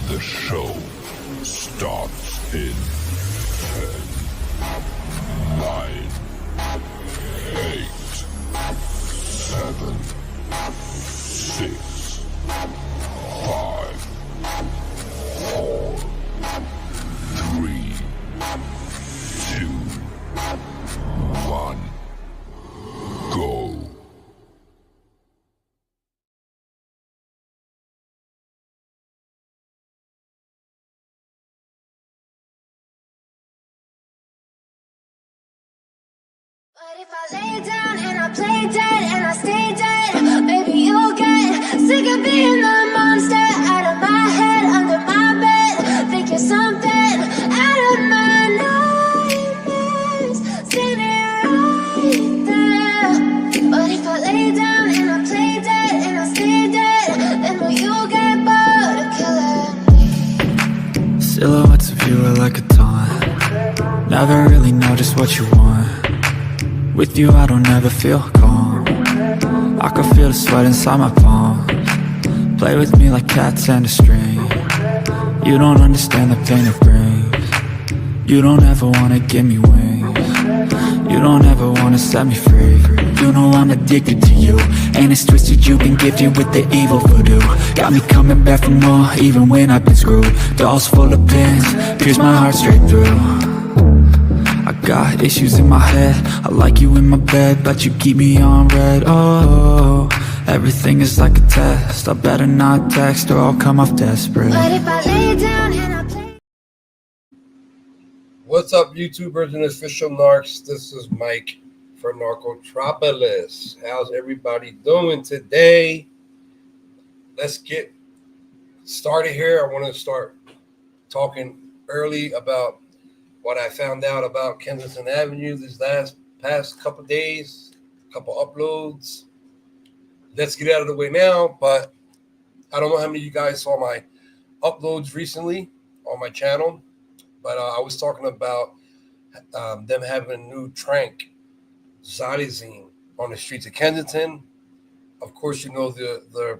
The show starts in 10, 9, 8, 7, 6, 5, 4, 3, 2, 1, go. But if I lay down and I play dead and I stay dead, maybe you'll get sick of being the monster out of my head, under my bed, thinking something out of my nightmares, standing right there. But if I lay down and I play dead and I stay dead, then will you get bored of killing me? Silhouettes of you are like a taunt. Never really know just what you want. With you I don't ever feel calm. I can feel the sweat inside my palms. Play with me like cats and a string. You don't understand the pain it brings. You don't ever wanna give me wings. You don't ever wanna set me free. You know I'm addicted to you, and it's twisted. You've been gifted with the evil voodoo. Got me coming back for more, even when I've been screwed. Dolls full of pins, pierce my heart straight through. I got issues in my head. I like you in my bed, but you keep me on red. Oh, everything is like a test. I better not text or I'll come off desperate. But if I lay down and I play. What's up, YouTubers and official narcs? This is Mike for Narcotropolis. How's everybody doing today? Let's get started here. I want to start talking early about what I found out about Kensington Avenue this past couple days, couple uploads. Let's get out of the way now, but I don't know how many of you guys saw my uploads recently on my channel, but I was talking about them having a new trank, Zitazine, on the streets of Kensington. Of course, you know the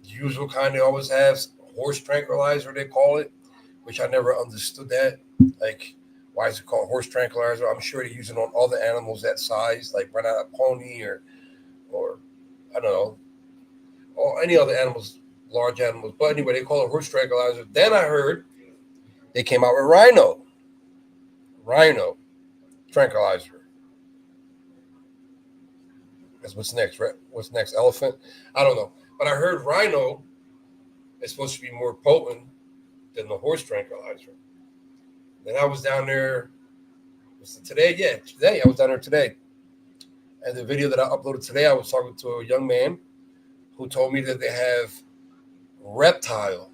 usual kind they always have, horse tranquilizer they call it, which I never understood that. Like, why is it called horse tranquilizer? I'm sure they use it on other animals that size, like run out a pony or I don't know, or any other animals, large animals. But anyway, they call it horse tranquilizer. Then I heard they came out with rhino tranquilizer. That's what's next, right? What's next? Elephant? I don't know. But I heard rhino is supposed to be more potent than the horse tranquilizer. Then I was down there. Was it today? Yeah, today. I was down there today. And the video that I uploaded today, I was talking to a young man who told me that they have reptile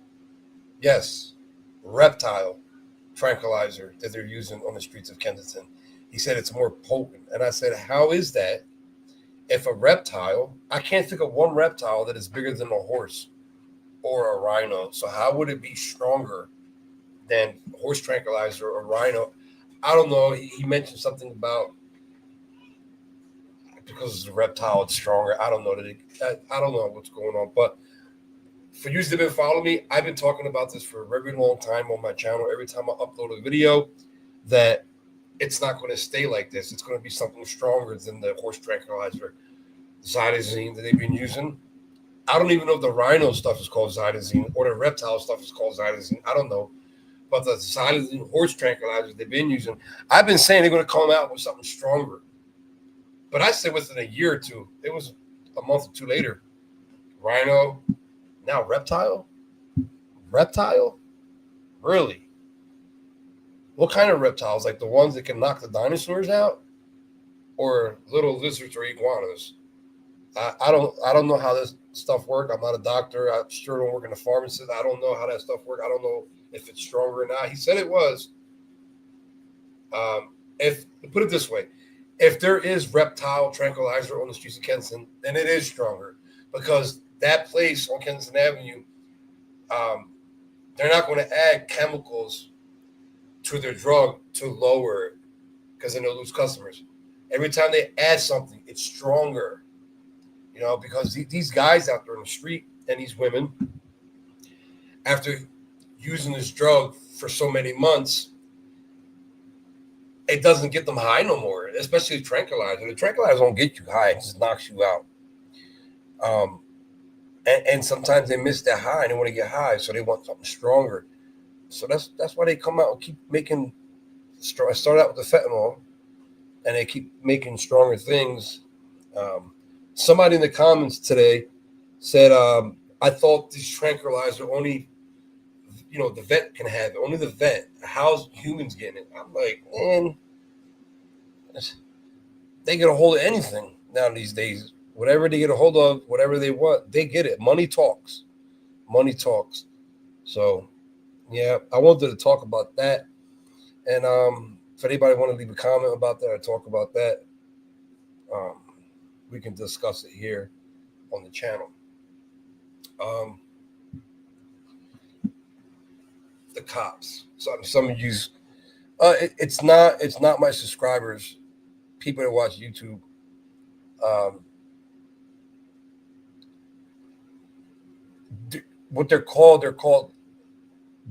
tranquilizer that they're using on the streets of Kensington. He said it's more potent. And I said, how is that? If a reptile, I can't think of one reptile that is bigger than a horse or a rhino. So how would it be stronger than horse tranquilizer or rhino? I don't know. He mentioned something about because it's a reptile, it's stronger. I don't know I don't know what's going on. But for you that have been following me, I've been talking about this for a very long time on my channel. Every time I upload a video, that it's not going to stay like this. It's going to be something stronger than the horse tranquilizer, Zitazine, that they've been using. I don't even know if the rhino stuff is called Zitazine or the reptile stuff is called Zitazine. I don't know. But the Zitazine horse tranquilizers they've been using, I've been saying they're going to come out with something stronger. But I said within a year or two. It was a month or two later. Rhino, now reptile? Reptile? Really? What kind of reptiles? Like the ones that can knock the dinosaurs out? Or little lizards or iguanas? I don't know how this stuff works. I'm not a doctor. I sure don't work in a pharmacy. I don't know how that stuff works. I don't know if it's stronger or not. He said it was. If put it this way, if there is reptile tranquilizer on the streets of Kensington, then it is stronger because that place on Kensington Avenue, they're not going to add chemicals to their drug to lower it because then they'll lose customers. Every time they add something, it's stronger. You know, because these guys out there on the street and these women, after using this drug for so many months, it doesn't get them high no more, especially the tranquilizer. The tranquilizer don't get you high, it just knocks you out. And sometimes they miss that high and they want to get high, so they want something stronger. So that's why they come out and keep making. I start out with the fentanyl, and they keep making stronger things. Somebody in the comments today said, "I thought these tranquilizer only, the vet can have it. Only the vet. How's humans getting it?" I'm like, man, they get a hold of anything now these days. Whatever they get a hold of, whatever they want, they get it. Money talks. Money talks. So, yeah, I wanted to talk about that. And if anybody want to leave a comment about that or talk about that, we can discuss it here on the channel. The cops. Some of you, it's not my subscribers, people that watch YouTube. What they're called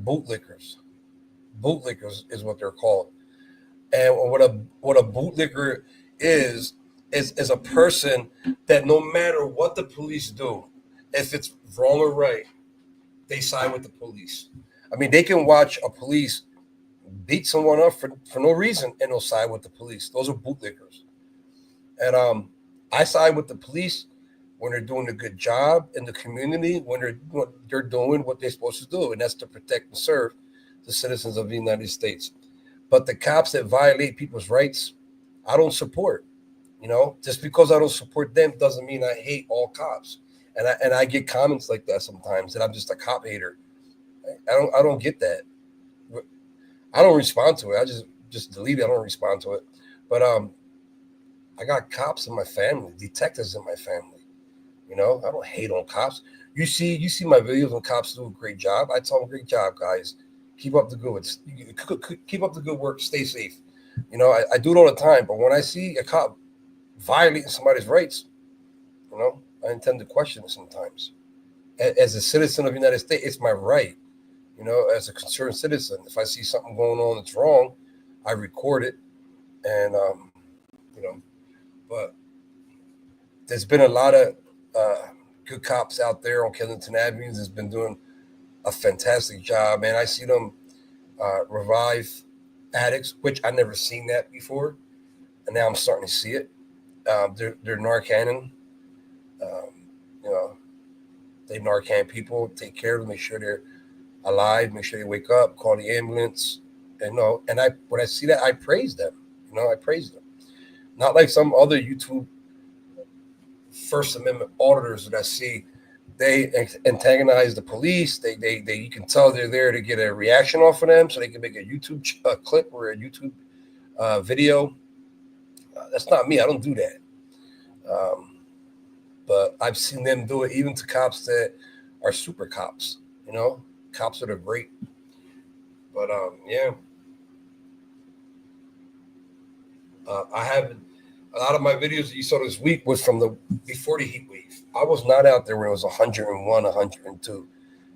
bootlickers. Bootlickers is what they're called. And what a bootlicker is a person that no matter what the police do, if it's wrong or right, they side with the police. I mean, they can watch a police beat someone up for no reason and they'll side with the police. Those are bootlickers. And I side with the police when they're doing a good job in the community, when they're doing what they're supposed to do, and that's to protect and serve the citizens of the United States. But the cops that violate people's rights, I don't support. Just because I don't support them doesn't mean I hate all cops. And I get comments like that sometimes that I'm just a cop hater. I don't get that. I don't respond to it. I just delete it. I don't respond to it. But I got cops in my family, detectives in my family. I don't hate on cops. You see my videos when cops do a great job. I tell them, great job, guys. Keep up the good work. Stay safe. I do it all the time. But when I see a cop violating somebody's rights, I intend to question it sometimes. As a citizen of the United States, it's my right. As a concerned citizen, if I see something going on that's wrong, I record it. And, but there's been a lot of good cops out there on Kensington Avenue that's been doing a fantastic job, man. I see them revive addicts, which I never seen that before, and now I'm starting to see it. They're Narcaning. They Narcan people, take care of them, make sure they're alive, make sure they wake up, call the ambulance, and when I see that, I praise them. I praise them. Not like some other YouTube First Amendment auditors that I see. They antagonize the police. They you can tell they're there to get a reaction off of them, so they can make a YouTube clip or a YouTube video. That's not me. I don't do that. But I've seen them do it even to cops that are super cops. Cops that are great. But yeah, I haven't. A lot of my videos that you saw this week was from before the heat wave. I was not out there when it was 101, 102.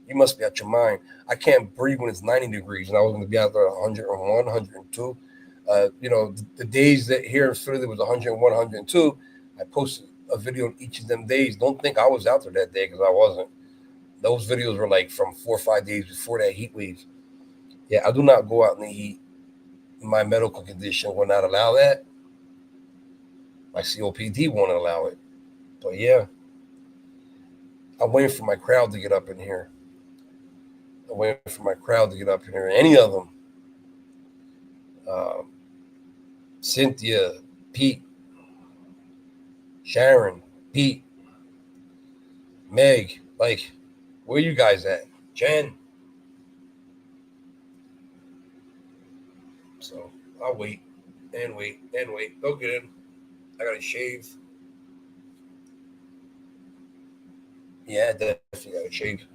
You must be out your mind. I can't breathe when it's 90 degrees, and I was going to be out there at 101, 102. The days that here in Philly it was 101, 102, I posted a video on each of them days. Don't think I was out there that day, because I wasn't. Those videos were like from 4 or 5 days before that heat wave. Yeah, I do not go out in the heat. My medical condition will not allow that. My COPD won't allow it. But yeah, I'm waiting for my crowd to get up in here. Any of them. Cynthia, Pete, Sharon, Pete, Meg, where you guys at? Jen. So I'll wait and wait and wait. Don't get in. I gotta shave. Yeah, definitely gotta shave.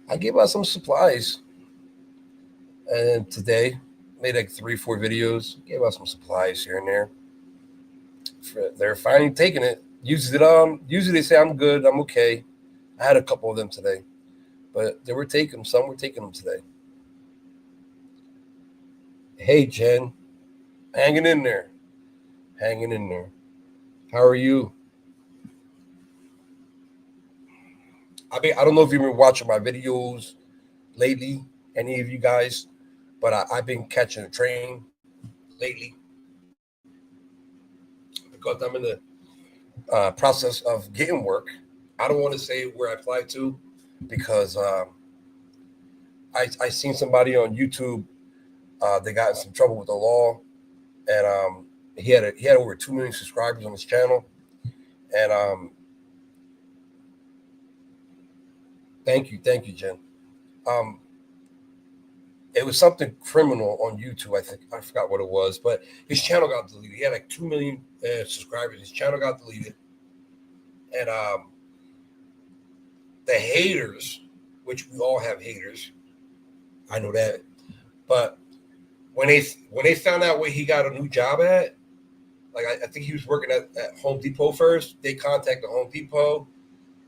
I gave out some supplies, and today made like 3-4 videos. Gave out some supplies here and there. They're finally taking it. Usually they say I'm good, I'm okay. I had a couple of them today. but they were taking them. Some were taking them today. Hey, Jen, hanging in there, hanging in there. How are you? I don't know if you've been watching my videos lately, any of you guys, but I've been catching a train lately because I'm in the process of getting work. I don't want to say where I applied to because I seen somebody on YouTube. They got in some trouble with the law, and he had over 2 million subscribers on his channel, and thank you, Jen. Um, it was something criminal on YouTube. I think I forgot what it was, but his channel got deleted. He had like 2 million subscribers. His channel got deleted, and the haters, which we all have haters, I know that, but when they found out where he got a new job at, like I think he was working at Home Depot first. They contacted Home Depot.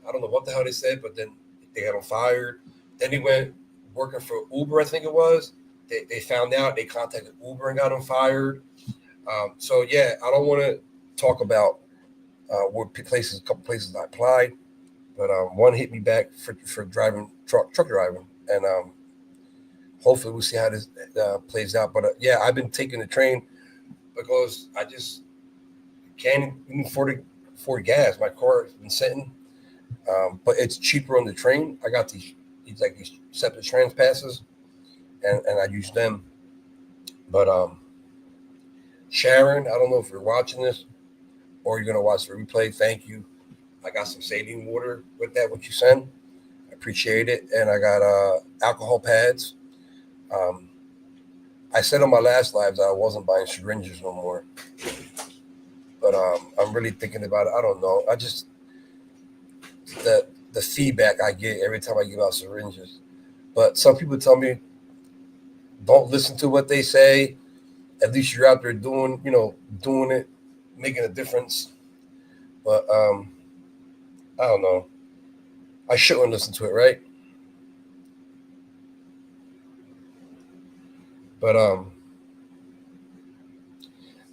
I don't know what the hell they said, but then they had him fired. Then he went working for Uber, I think it was. They found out. They contacted Uber and got him fired. So yeah, I don't want to talk about a couple places I applied, but one hit me back for driving truck driving, and hopefully we'll see how this plays out. But yeah, I've been taking the train because I just can't even afford gas. My car has been sitting, but it's cheaper on the train. I got these separate trans passes, and I use them. But Sharon, I don't know if you're watching this or you're gonna watch the replay. Thank you. I got some saline water with that, what you send. I appreciate it. And I got alcohol pads. I said on my last lives I wasn't buying syringes no more. But I'm really thinking about it. I don't know. I just the feedback I get every time I give out syringes. But some people tell me don't listen to what they say. At least you're out there doing it, making a difference. But I don't know. I shouldn't listen to it, right? But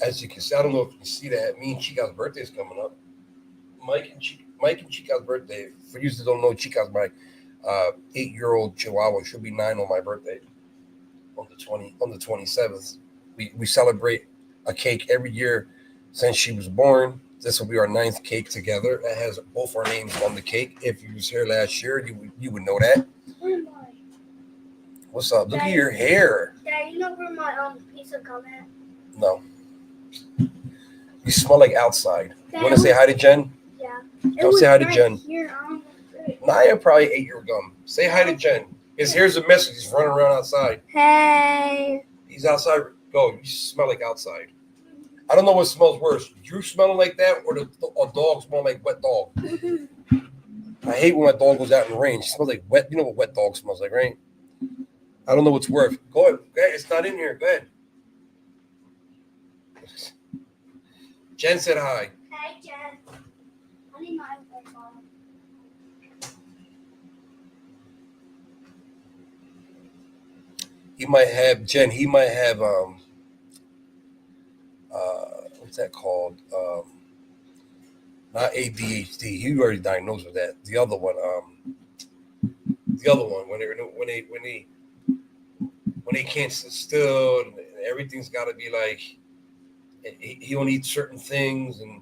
as you can see, I don't know if you can see that. Me and Chica's birthday is coming up. Mike and Chica's birthday. For you that don't know, Chica's my 8-year-old Chihuahua. She'll be 9 on my birthday on the 27th. We celebrate a cake every year since she was born. This will be our 9th cake together. It has both our names on the cake. If you was here last year, you would know that. Where am I? What's up? Look at your hair. Dad, you know where my piece of gum at? No. You smell like outside. Dad, You want to say hi to Jen? Yeah. Don't say hi to Jen. Here, Naya probably ate your gum. Say hi to Jen. Because here's a message. He's running around outside. Hey. He's outside. Go. You smell like outside. I don't know what smells worse. You smelling like that or a dog smelling like wet dog? I hate when my dog goes out in the rain. She smells like wet. You know what wet dog smells like, right? I don't know what's worse. Go ahead. It's not in here. Go ahead. Jen said hi. Hey, Jen. I need my phone. He might have what's that called? Not ADHD. He already diagnosed with that. The other one when they can't sit still and everything's got to be like he won't eat certain things, and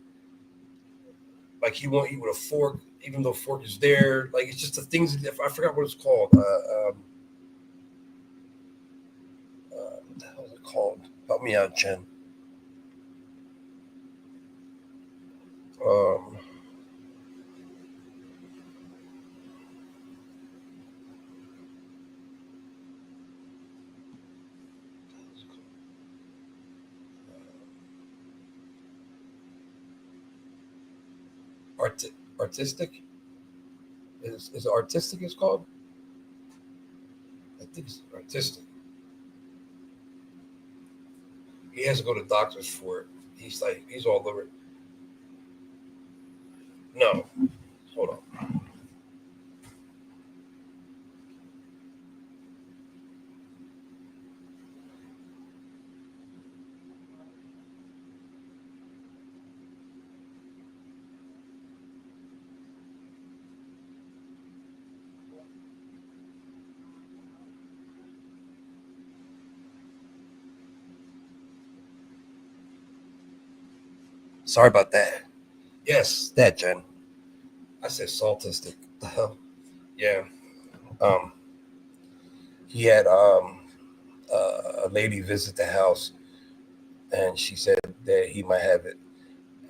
like he won't eat with a fork even though fork is there. Like it's just the things. I forgot what it's called. What the hell is it called? Help me out, Jen. Artistic? Is it artistic it's called? I think it's artistic. He has to go to doctors for it. He's all over it. No. Hold on. Sorry about that. Yes, that, Jen. I said saltistic. The hell? Yeah. Um, he had a lady visit the house, and she said that he might have it.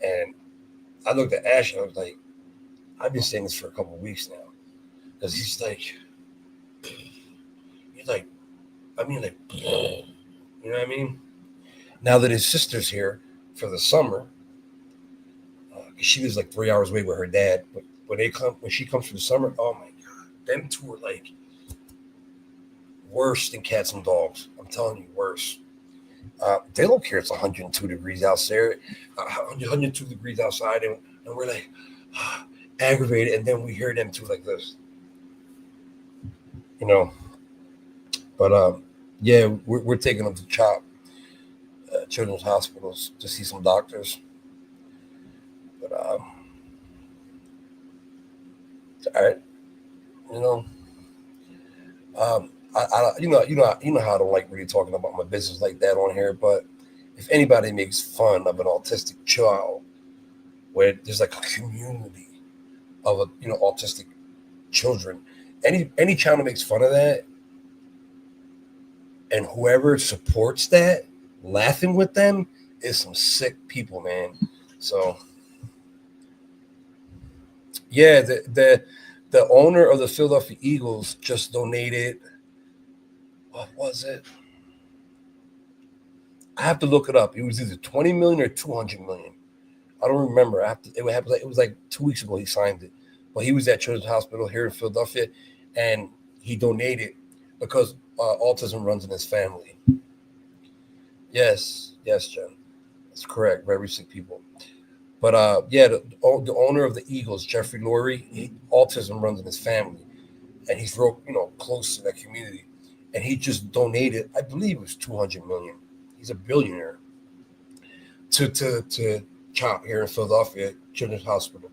And I looked at Ash, and I was like, I've been saying this for a couple of weeks now, because he's like, I mean, like, you know what I mean? Now that his sister's here for the summer, she lives like 3 hours away with her dad. But when she comes for the summer, oh my god, them two are like worse than cats and dogs. I'm telling you, worse. They don't care. It's 102 degrees outside, 102 degrees outside, and we're like aggravated, and then we hear them two like this, you know. But yeah, we're taking them to CHOP, Children's Hospitals, to see some doctors. But all right, you know, you know how I don't like really talking about my business like that on here. But if anybody makes fun of an autistic child, where there's like a community of autistic children, any child that makes fun of that, and whoever supports that, laughing with them, is some sick people, man. So yeah, the owner of the Philadelphia Eagles just donated. What was it? I have to look it up. It was either 20 million or 200 million. I don't remember. It was like 2 weeks ago he signed it. But he was at Children's Hospital here in Philadelphia, and he donated because autism runs in his family. Yes, Jen. That's correct. Very sick people. But yeah, the owner of the Eagles, Jeffrey Lurie, autism runs in his family, and he's real, close to that community. And he just donated, I believe it was 200 million. He's a billionaire to CHOP here in Philadelphia, Children's Hospital.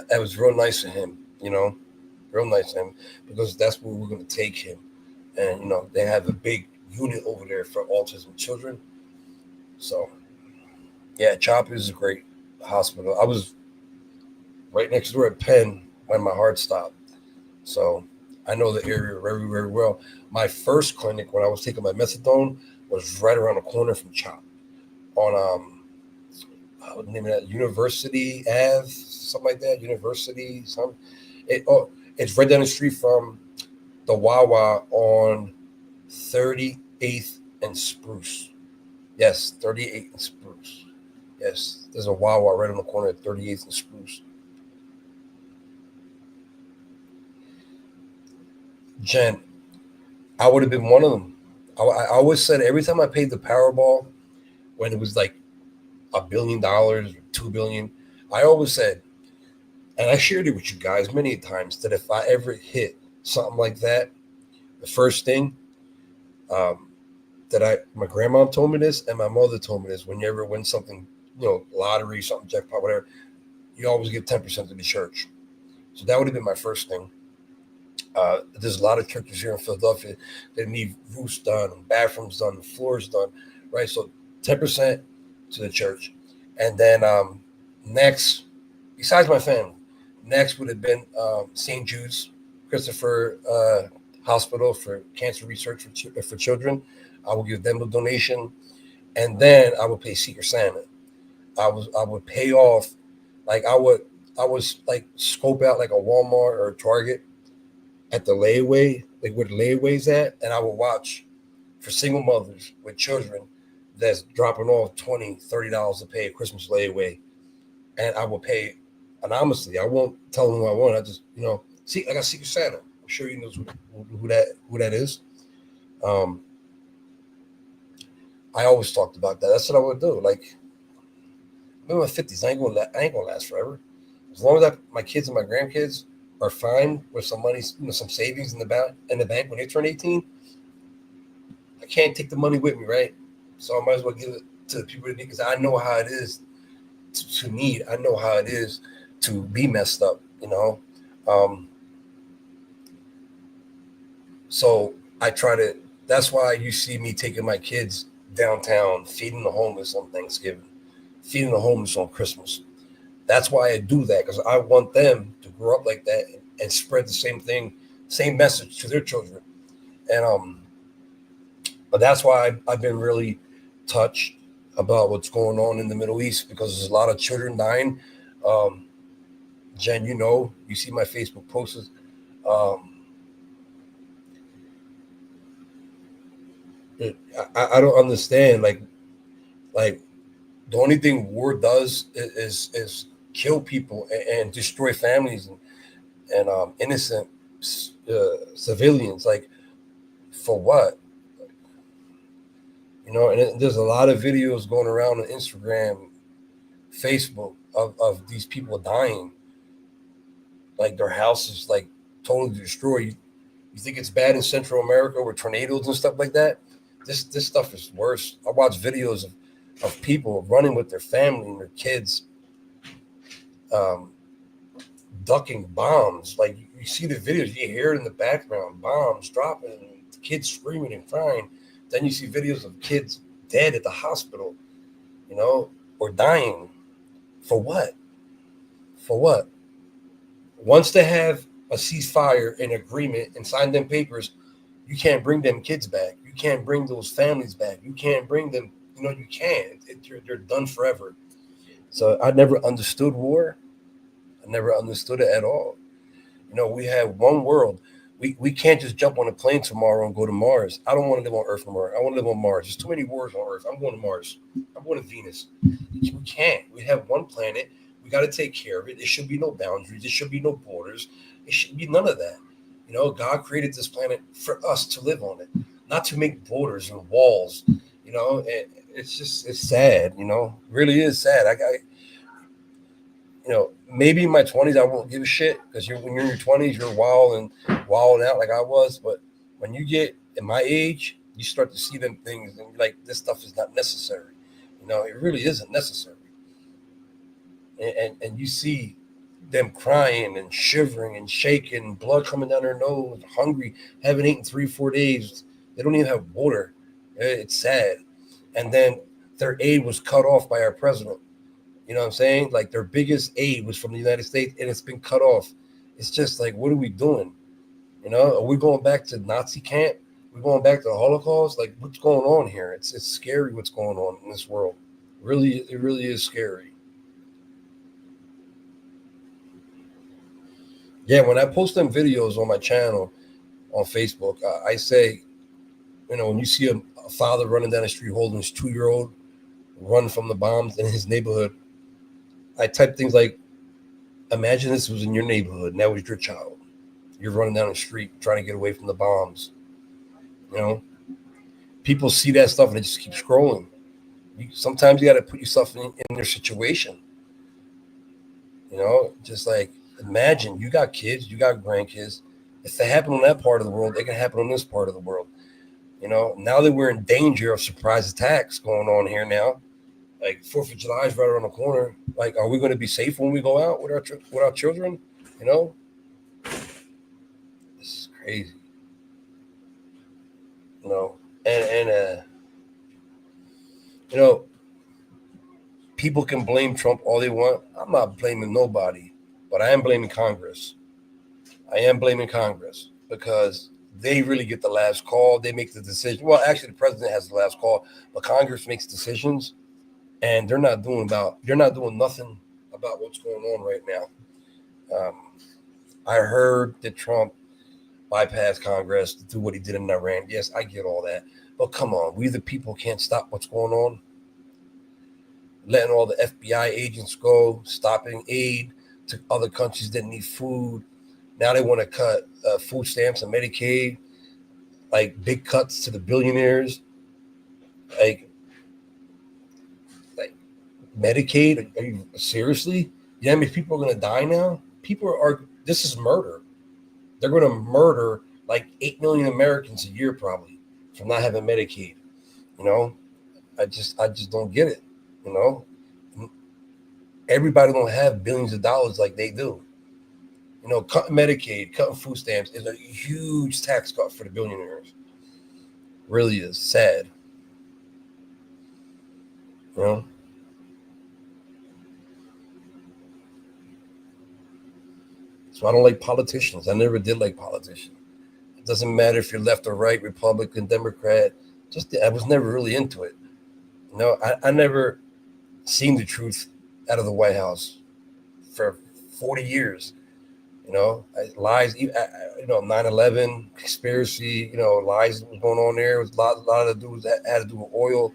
That was real nice of him, real nice of him, because that's where we're going to take him. And they have a big unit over there for autism children. So yeah, CHOP is a great hospital. I was right next door at Penn when my heart stopped. So I know the area very, very well. My first clinic when I was taking my methadone was right around the corner from CHOP on what the name of that, University Ave, something like that. University, something. It's right down the street from the Wawa on 38th and Spruce. Yes, 38th and Spruce. Yes, there's a Wawa right on the corner at 38th and Spruce. Jen, I would have been one of them. I always said every time I paid the Powerball, when it was like $1 billion or $2 billion, I always said, and I shared it with you guys many times, that if I ever hit something like that, the first thing my grandma told me this and my mother told me this: when you ever win something, lottery, something, jackpot, whatever, you always give 10% to the church. So that would have been my first thing. There's a lot of churches here in Philadelphia that need roofs done, bathrooms done, floors done, right? So 10% to the church. And then next, besides my family, next would have been St. Jude's Christopher Hospital for Cancer Research for Children. I will give them a donation. And then I would pay Secret Santa. I would pay off, like I was like scope out like a Walmart or a Target at the layaway, like where the layaway's at, and I would watch for single mothers with children that's dropping off $20, $30 to pay a Christmas layaway, and I will pay anonymously. I won't tell them who I want. I just, see, I got Secret Santa. I'm sure you know who that is. I always talked about that. That's what I would do. Like, I'm in my 50s. I ain't gonna last forever. As long as my kids and my grandkids are fine with some money, some savings in the bank when they turn 18, I can't take the money with me, right? So I might as well give it to the people that need, because I know how it is to need. I know how it is to be messed up, So I try to. That's why you see me taking my kids downtown, feeding the homeless on Thanksgiving, feeding the homeless on Christmas. That's why I do that, because I want them to grow up like that and spread the same thing, same message to their children. And but that's why I've been really touched about what's going on in the Middle East, because there's a lot of children dying. Jen, you see my Facebook posts. I don't understand. Like the only thing war does is kill people and destroy families and innocent civilians. Like, for what? And there's a lot of videos going around on Instagram, Facebook of these people dying, like their houses like totally destroyed. You think it's bad in Central America with tornadoes and stuff like that? This stuff is worse. I watch videos of people running with their family and their kids, ducking bombs. Like, you see the videos, you hear it in the background, bombs dropping, and the kids screaming and crying. Then you see videos of kids dead at the hospital, or dying. For what? For what? Once they have a ceasefire and agreement and sign them papers, you can't bring them kids back. You can't bring those families back. You can't bring them. You can't. They're done forever. So I never understood war. I never understood it at all. We have one world. We can't just jump on a plane tomorrow and go to Mars. I don't want to live on Earth no more. I want to live on Mars. There's too many wars on Earth. I'm going to Mars. I'm going to Venus. We can't. We have one planet. We got to take care of it. There should be no boundaries. There should be no borders. It should be none of that. God created this planet for us to live on it, not to make borders and walls. It's sad. Really is sad. Maybe in my 20s I won't give a shit, because when you're in your 20s, you're wilding out like I was. But when you get in my age, you start to see them things and you're like, this stuff is not necessary. It really isn't necessary. And you see them crying and shivering and shaking, blood coming down their nose, hungry, haven't eaten 3-4 days. They don't even have water. It's sad. And then their aid was cut off by our president. You know what I'm saying? Like, their biggest aid was from the United States, and it's been cut off. It's just like, what are we doing? Are we going back to Nazi camp? We're going back to the Holocaust? Like, what's going on here? It's scary what's going on in this world. It really is scary. Yeah, when I post them videos on my channel on Facebook, I say, when you see a father running down the street holding his 2-year-old run from the bombs in his neighborhood, I type things like, imagine this was in your neighborhood and that was your child. You're running down the street trying to get away from the bombs. People see that stuff and they just keep scrolling. Sometimes you got to put yourself in their situation. Just like, imagine you got kids, you got grandkids. If they happen on that part of the world, they can happen on this part of the world. Now that we're in danger of surprise attacks going on here now, like 4th of July is right around the corner. Like, are we going to be safe when we go out with our children? This is crazy. People can blame Trump all they want. I'm not blaming nobody, but I am blaming Congress. Because they really get the last call. They make the decision. Well, actually, the president has the last call, but Congress makes decisions, and they're not doing nothing about what's going on right now. I heard that Trump bypassed Congress to do what he did in Iran. Yes, I get all that, but come on, we the people can't stop what's going on. Letting all the FBI agents go, stopping aid to other countries that need food. Now they want to cut food stamps and Medicaid, like big cuts to the billionaires. Like Medicaid? Are you seriously? You know how many people are going to die now? This is murder. They're going to murder like 8 million Americans a year probably from not having Medicaid. I just don't get it. Everybody don't have billions of dollars like they do. Cutting Medicaid, cutting food stamps is a huge tax cut for the billionaires. Really is sad. So I don't like politicians. I never did like politicians. It doesn't matter if you're left or right, Republican, Democrat. I was never really into it. I never seen the truth out of the White House for 40 years. Lies, 9/11 conspiracy, lies that was going on there. It was a lot of dudes that had to do with oil.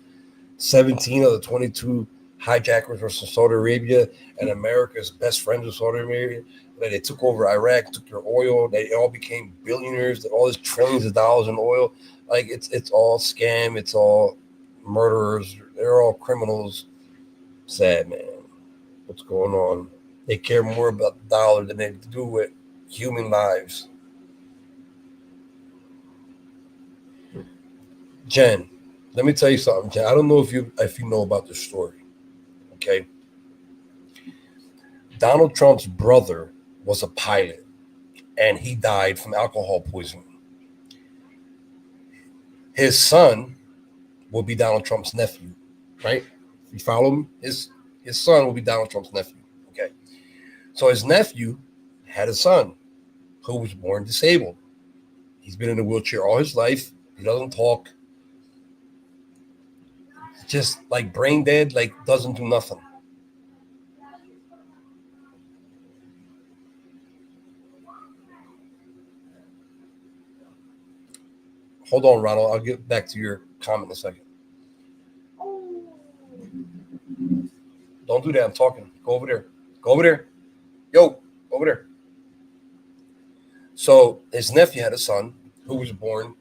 17 of the 22 hijackers were from Saudi Arabia, and America's best friends with Saudi Arabia. They took over Iraq, took their oil. They all became billionaires. All this trillions of dollars in oil. Like it's all scam. It's all murderers. They're all criminals. Sad, man. What's going on? They care more about the dollar than they do with human lives. Jen, let me tell you something, Jen. I don't know if you know about this story. Okay. Donald Trump's brother was a pilot, and he died from alcohol poisoning. His son will be Donald Trump's nephew, right? You follow me? His son will be Donald Trump's nephew. Okay. So his nephew had a son who was born disabled. He's been in a wheelchair all his life. He doesn't talk. Just like brain dead, like doesn't do nothing. Hold on, Ronald. I'll get back to your comment in a second. Don't do that. I'm talking. Go over there. Go over there. Yo, over there. So his nephew had a son who was born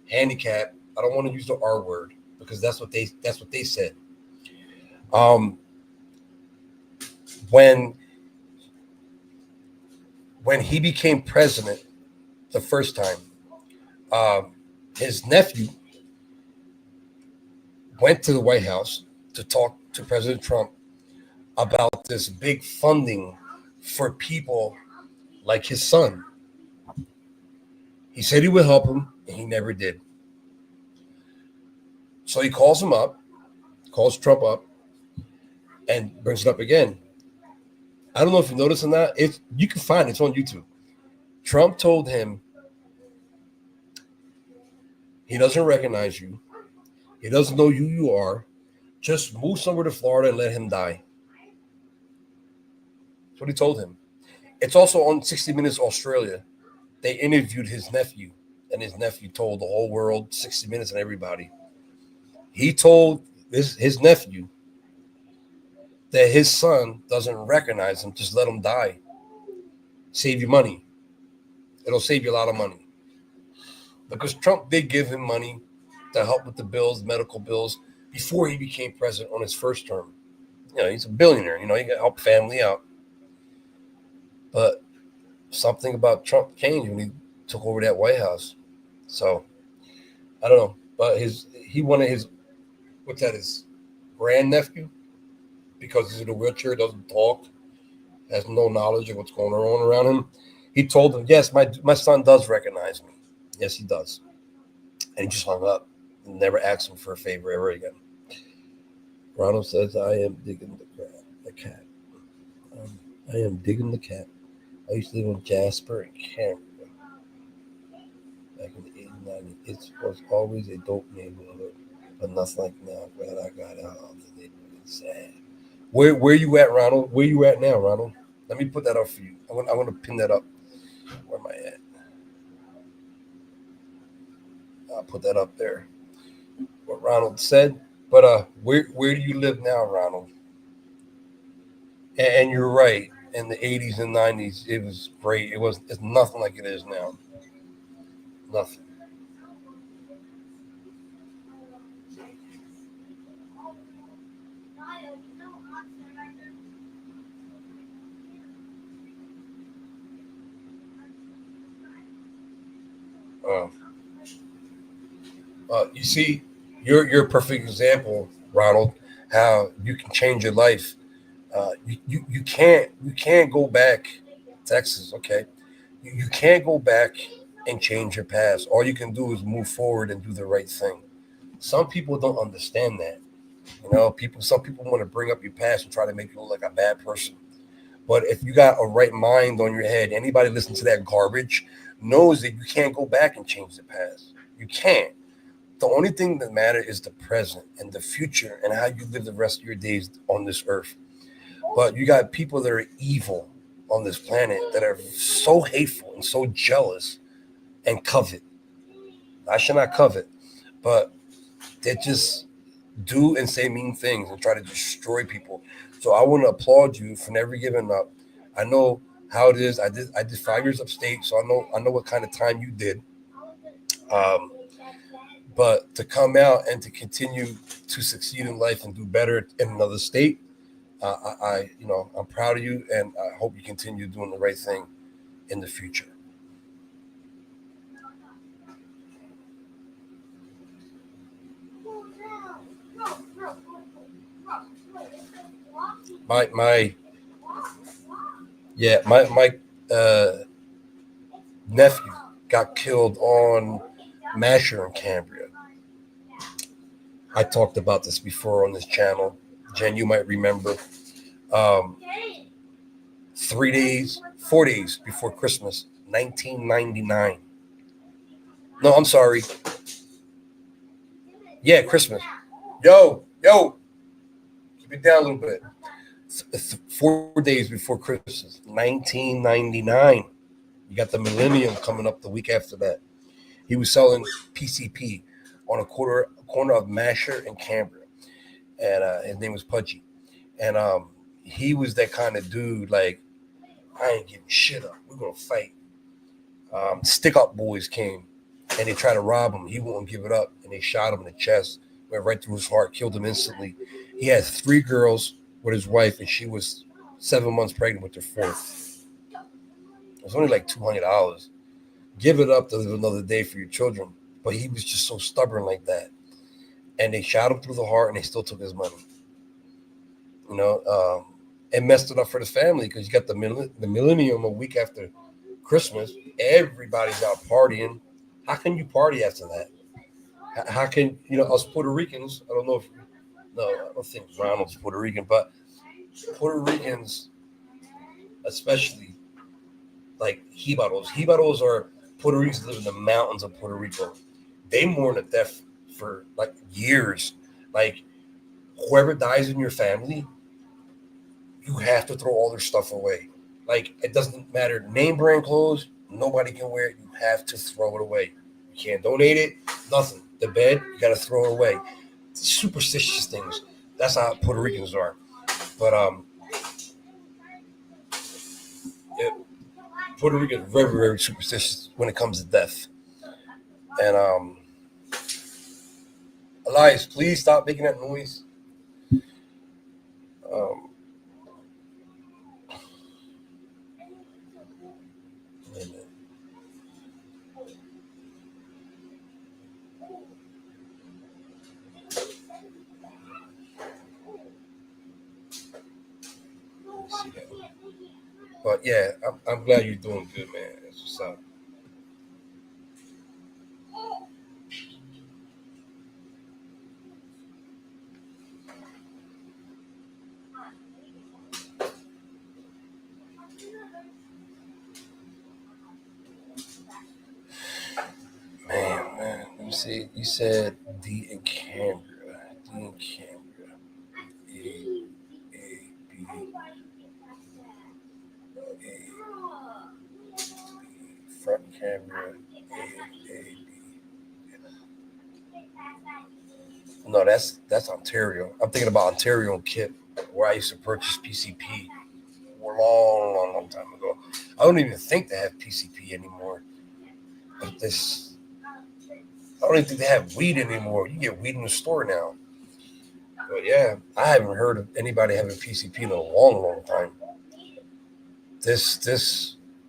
handicapped. I don't want to use the R word because that's what they said. When he became president the first time, his nephew went to the White House to talk to President Trump about this big funding for people like his son. He said he would help him, and he never did. So he calls Trump up, and brings it up again. I don't know if you noticed or not. You can find it's on YouTube. Trump told him he doesn't recognize you. He doesn't know who you are. Just move somewhere to Florida and let him die. That's what he told him. It's also on 60 Minutes Australia. They interviewed his nephew, and his nephew told the whole world, 60 Minutes and everybody. He told his nephew that his son doesn't recognize him. Just let him die. Save you money. It'll save you a lot of money. Because Trump did give him money to help with the bills, medical bills, before he became president on his first term. He's a billionaire. He can help family out. But something about Trump changed when he took over that White House. So, I don't know. But he wanted his grandnephew, because he's in a wheelchair, doesn't talk, has no knowledge of what's going on around him. He told him, yes, my son does recognize me. Yes, he does. And he just hung up and never asked him for a favor ever again. Ronald says, I am digging the cat. I am digging the cat. I used to live in Jasper and Cameron back in the 80s and 90s. It was always a dope neighborhood, but nothing like now. Glad I got out of the neighborhood. Sad. Where you at, Ronald? Where you at now, Ronald? Let me put that up for you. I want to pin that up. Where am I at? I'll put that up there. What Ronald said. But where do you live now, Ronald? And you're right. In the 80s and 90s, it was great. It's nothing like it is now. Nothing. You see, you're a perfect example, Ronald, how you can change your life. You can't go back, Texas, okay? You can't go back and change your past. All you can do is move forward and do the right thing. Some people don't understand that. Some people want to bring up your past and try to make you look like a bad person. But if you got a right mind on your head, anybody listening to that garbage knows that you can't go back and change the past. You can't. The only thing that matters is the present and the future and how you live the rest of your days on this earth. But you got people that are evil on this planet that are so hateful and so jealous and covet. I should not covet, but they just do and say mean things and try to destroy people. So I want to applaud you for never giving up. I know how it is. I did 5 years upstate, so I know what kind of time you did. Um, but to come out and to continue to succeed in life and do better in another state, I'm proud of you, and I hope you continue doing the right thing in the future. My nephew got killed on Masher in Cambria. I talked about this before on this channel. Jen, you might remember. 4 days before Christmas, 1999. No, I'm sorry. Yeah, Christmas. Yo, keep it down a little bit. 4 days before Christmas, 1999. You got the millennium coming up the week after that. He was selling PCP on a corner of Masher and Cambria, and his name was Pudgy. And he was that kind of dude. Like, I ain't giving shit up. We're gonna fight. Stick Up Boys came and they tried to rob him. He wouldn't give it up, and they shot him in the chest, went right through his heart, killed him instantly. He had 3 girls with his wife, and she was 7 months pregnant with their 4th. It was only like $200. Give it up to live another day for your children. But he was just so stubborn like that. And they shot him through the heart, and they still took his money. And messed it up for the family, because you got the millennium a week after Christmas. Everybody's out partying. How can you party after that? How can, us Puerto Ricans, I don't think Ronald's Puerto Rican, but Puerto Ricans, especially like Jibaros. Jibaros are Puerto Ricans that live in the mountains of Puerto Rico. They mourn a death for like years. Like, whoever dies in your family, you have to throw all their stuff away. Like, it doesn't matter. Name brand clothes, nobody can wear it. You have to throw it away. You can't donate it, nothing. The bed, you got to throw it away. Superstitious things. That's how Puerto Ricans are. But Puerto Rico is very, very superstitious when it comes to death. And Elias, please stop making that noise. But yeah, I'm glad you're doing good, man. That's what's up. Man. Let me see. You said D in Cambria. A, B, front Cambria, A, B. No, that's Ontario. I'm thinking about Ontario and Kip, where I used to purchase PCP a long time ago. I don't even think they have PCP anymore. But I don't even think they have weed anymore. You get weed in the store now. But yeah, I haven't heard of anybody having PCP in a long time.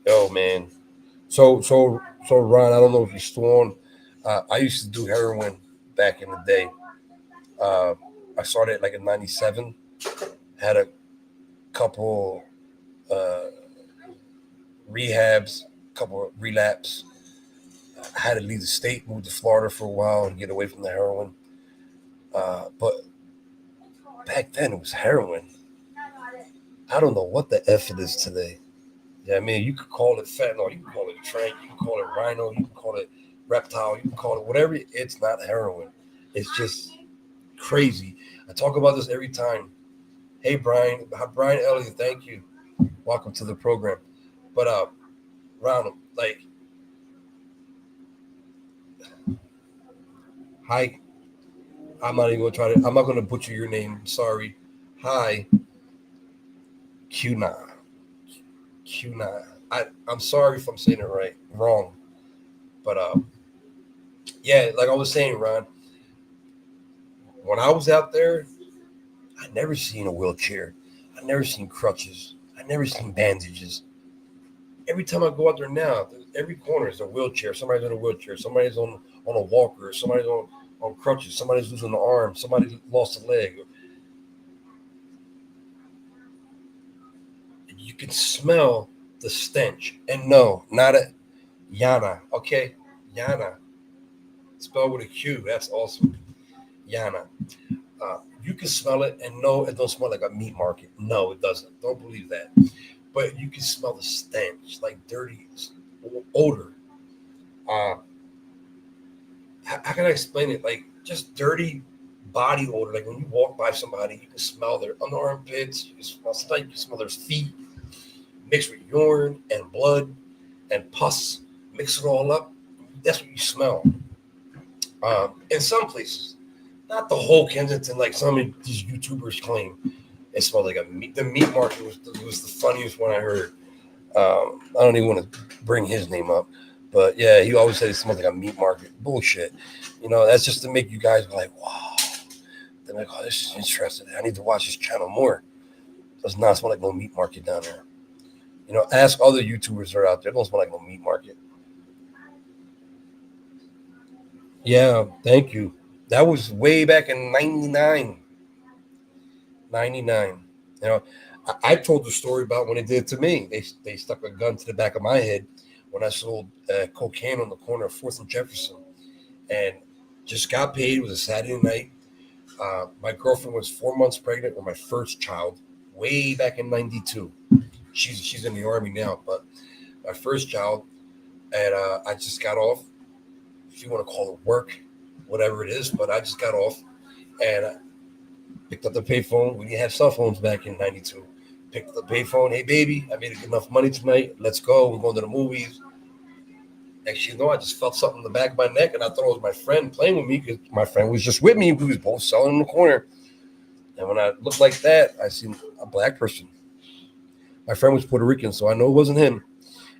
Oh man. So Ron, I don't know if you're still on. I used to do heroin back in the day. I started like in '97. Had a couple rehabs, couple relapse. I had to leave the state, move to Florida for a while and get away from the heroin. But back then it was heroin. I don't know what the F it is today. Yeah, I mean, you could call it fentanyl, you can call it trank, you can call it rhino, you can call it reptile, you can call it whatever. It's not heroin. It's just crazy. I talk about this every time. Hey, Brian Elliott, thank you. Welcome to the program. But Ronald, like, hi. I'm not even gonna try to. I'm not gonna butcher your name. Sorry. Hi, Qna. Qna. I'm sorry if I'm saying it wrong. But yeah, like I was saying, Ron, when I was out there, I never seen a wheelchair. I never seen crutches. I never seen bandages. Every time I go out there now, every corner is a wheelchair. Somebody's in a wheelchair. Somebody's on a walker. Somebody's on crutches. Somebody's losing an arm. Somebody lost a leg. You can smell the stench. And no, not a Yana. Okay, Yana, spelled with a Q. That's awesome. Yana. You can smell it, and no, it don't smell like a meat market. No, it doesn't. Don't believe that. But you can smell the stench, like dirty odor. Uh, how can I explain it? Like just dirty body odor. Like when you walk by somebody, you can smell their underarmpits. You can smell stuff. You can smell their feet mixed with urine and blood and pus. Mix it all up. That's what you smell. In some places, not the whole Kensington, like some of these YouTubers claim. It smelled like a meat. The meat market was the funniest one I heard. I don't even want to bring his name up, but yeah, he always said it smelled like a meat market. Bullshit. You know, that's just to make you guys be like, wow. They're like, oh, this is interesting. I need to watch this channel more. It does not smell like no meat market down there. You know, ask other YouTubers that are out there. It don't smell like no meat market. Yeah, thank you. That was way back in 99. 99. You know, I told the story about when it did to me. They stuck a gun to the back of my head when I sold cocaine on the corner of 4th and Jefferson. And just got paid. It was a Saturday night. My girlfriend was 4 months pregnant with my first child way back in 92. She's in the Army now, but my first child. And I just got off, if you want to call it work, whatever it is, but I just got off and picked up the payphone. We didn't have cell phones back in 92. Picked up the payphone. Hey, baby, I made enough money tonight. Let's go. We're going to the movies. Next you know, I just felt something in the back of my neck, and I thought it was my friend playing with me because my friend was just with me. We was both selling in the corner. And when I looked like that, I seen a black person. My friend was Puerto Rican, so I know it wasn't him.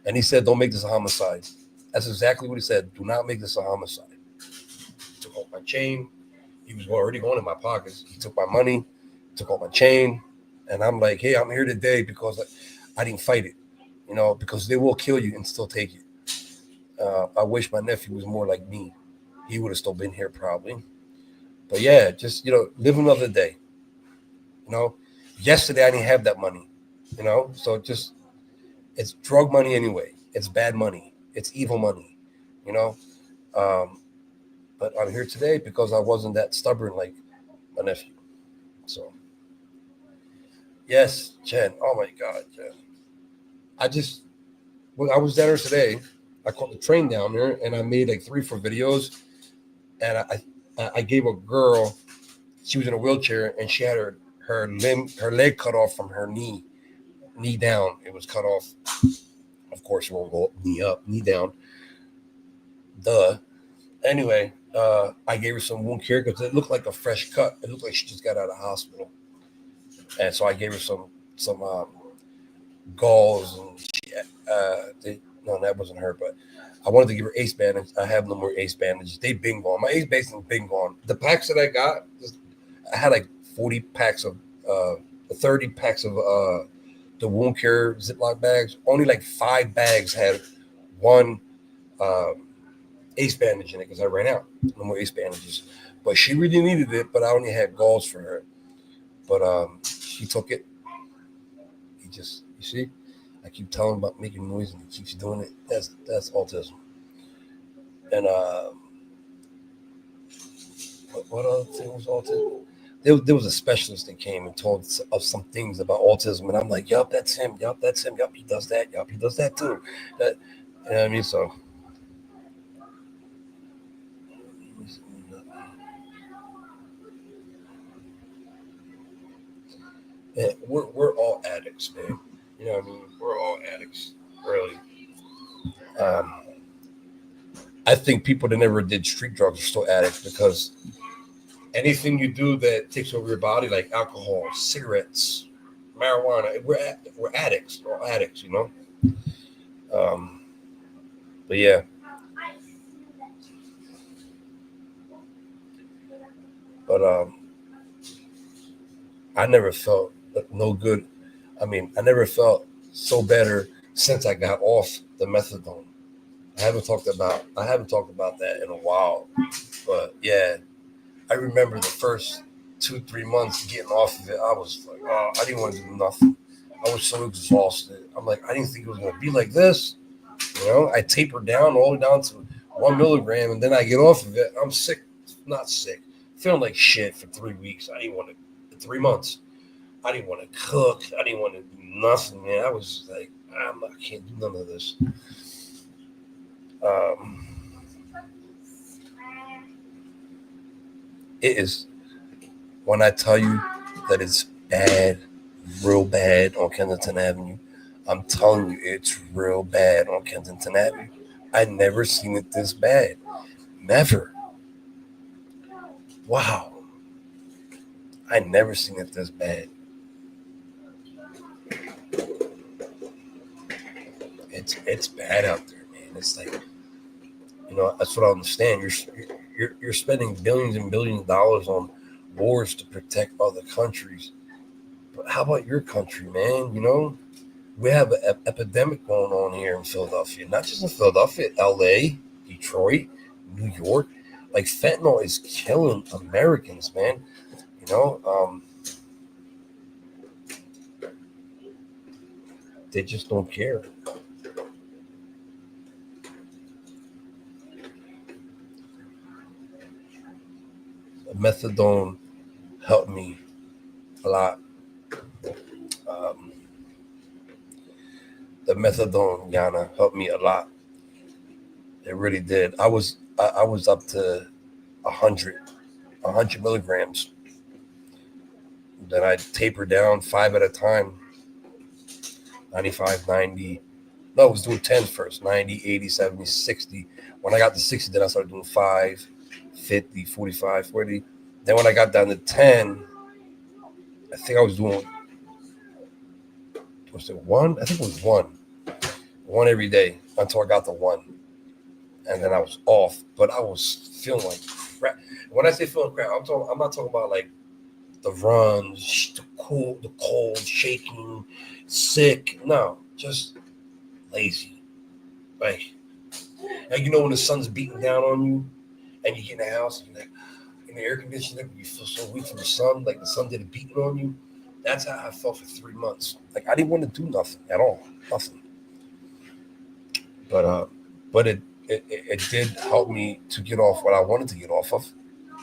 And he said, don't make this a homicide. That's exactly what he said. Do not make this a homicide. He took off my chain. He was already going in my pockets. He took my money, took off my chain. And I'm like, hey, I'm here today because I didn't fight it, you know, because they will kill you and still take it. I wish my nephew was more like me. He would have still been here probably. But yeah, just, you know, live another day. You know, yesterday I didn't have that money, you know, so just, it's drug money anyway. It's bad money. It's evil money, you know. But I'm here today because I wasn't that stubborn like my nephew. So, yes, Jen. Oh my God, Jen. When I was there today, I caught the train down there and I made like 3-4 videos. And I gave a girl, she was in a wheelchair and she had her leg cut off from her knee down. It was cut off. Of course, it won't go knee up, knee down. Duh. Anyway, I gave her some wound care because it looked like a fresh cut. It looked like she just got out of the hospital. And so I gave her some gauze. And no, that wasn't her, but I wanted to give her ace bandage. I have no more ace bandages. They've been gone. My ace bandages have been gone. The packs that I got, I had like 40 packs of, 30 packs of the wound care Ziploc bags. Only like 5 bags had one ace bandage in it because I ran out. No more ace bandages. But she really needed it, but I only had gauze for her. But she took it. You see? I keep telling him about making noise and he keeps doing it. That's autism. And what other thing was autism? there was a specialist that came and told us some things about autism, and I'm like, yup, that's him. Yup, that's him. Yup, he does that. Yup, he does that too. That, you know what I mean? So. Man, we're all addicts, man. You know what I mean? We're all addicts, really. I think people that never did street drugs are still addicts because anything you do that takes over your body, like alcohol, cigarettes, marijuana, we're addicts. We're all addicts, you know. But yeah, but I never felt no good. I mean, I never felt so better since I got off the methadone. I haven't talked about that in a while, but yeah, I remember the first 2-3 months getting off of it. I was like, oh, I didn't want to do nothing. I was so exhausted. I'm like, I didn't think it was gonna be like this. You know, I tapered down all the way down to 1 milligram, and then I get off of it. I'm sick, not sick, feeling like shit for 3 weeks. I didn't want to. 3 months. I didn't want to cook. I didn't want to do nothing, man. I was like, I can't do none of this. It is, when I tell you that it's bad, real bad on Kensington Avenue, I'm telling you it's real bad on Kensington Avenue. I never seen it this bad. Never. Wow. I never seen it this bad. It's bad out there, man. It's like, you know, that's what I understand. You're spending billions and billions of dollars on wars to protect other countries. But how about your country, man? You know, we have an epidemic going on here in Philadelphia. Not just in Philadelphia, LA, Detroit, New York. Like, fentanyl is killing Americans, man. You know, they just don't care. Methadone helped me a lot. The methadone, Yana, helped me a lot. It really did. I was up to 100 milligrams. Then I tapered down 5 at a time. 95, 90. No, I was doing 10 first. 90, 80, 70, 60. When I got to 60, then I started doing 5, 50, 45, 40. Then when I got down to 10, I think I was doing, was it 1? I think it was 1. 1 every day until I got to 1. And then I was off. But I was feeling like crap. When I say feeling crap, I'm not talking about like the runs, the cold, shaking, sick. No, just lazy. Like you know when the sun's beating down on you and you get in the house and you're like, in the air conditioner, you feel so weak from the sun, like the sun did a beating on you. That's how I felt for 3 months. Like I didn't want to do nothing at all. Nothing. But it did help me to get off what I wanted to get off of.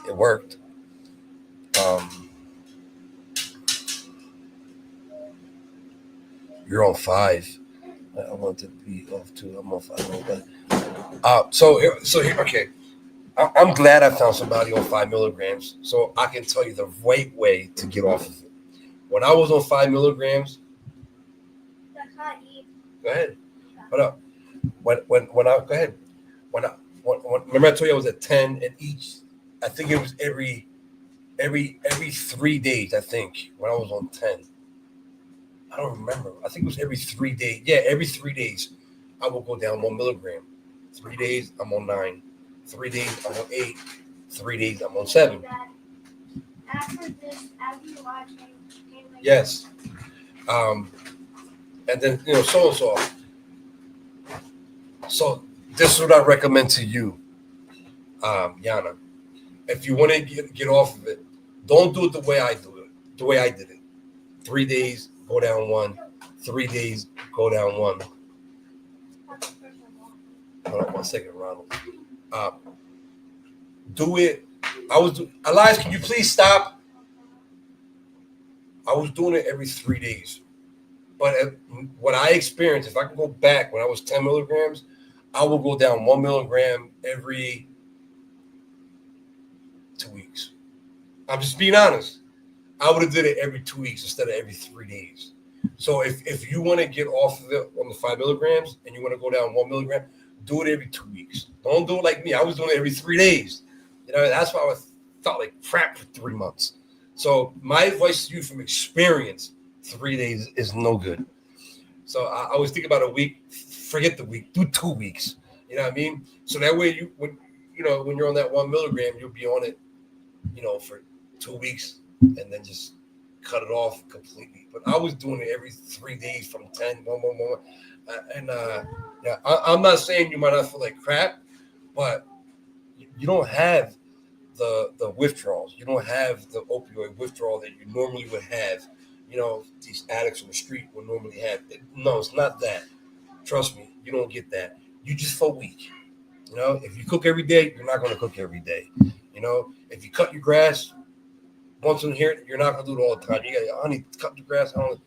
It worked. You're on 5. I want to be off too. I'm on 5. So here, okay. I'm glad I found somebody on 5 milligrams, so I can tell you the right way to get off of it. When I was on 5 milligrams, go ahead. But when I go ahead. When remember I told you I was at 10 and each. I think it was every 3 days. I think when I was on 10. I don't remember. I think it was every 3 days. Yeah, every 3 days, I will go down 1 milligram. 3 days, I'm on 9. 3 days, I'm on 8. 3 days, I'm on 7. After this, after you watch it, yes. And then, you know, so and so. So this is what I recommend to you, Yana. If you want to get off of it, don't do it the way I do it. The way I did it. 3 days, go down 1. 3 days, go down 1. Hold on 1 second, Ronald. Do it. Elias, can you please stop? I was doing it every 3 days. But what I experienced, if I can go back when I was 10 milligrams, I will go down 1 milligram every 2 weeks. I'm just being honest. I would have did it every 2 weeks instead of every 3 days. So if you want to get off of it on the 5 milligrams and you want to go down 1 milligram, do it every 2 weeks. Don't do it like me. I was doing it every 3 days. That's why I felt like crap for 3 months. So my advice to you from experience, 3 days is no good. So I always think about a week. Forget the week. Do 2 weeks. You know what I mean? So that way when you're on that 1 milligram, you'll be on it, for 2 weeks and then just cut it off completely. But I was doing it every 3 days from 10, one. I'm not saying you might not feel like crap, but you don't have the withdrawals. You don't have the opioid withdrawal that you normally would have. These addicts on the street would normally have. No, it's not that. Trust me, you don't get that. You just feel weak. If you cook every day, you're not going to cook every day. If you cut your grass once in here, you're not going to do it all the time. You got, honey, cut the grass, or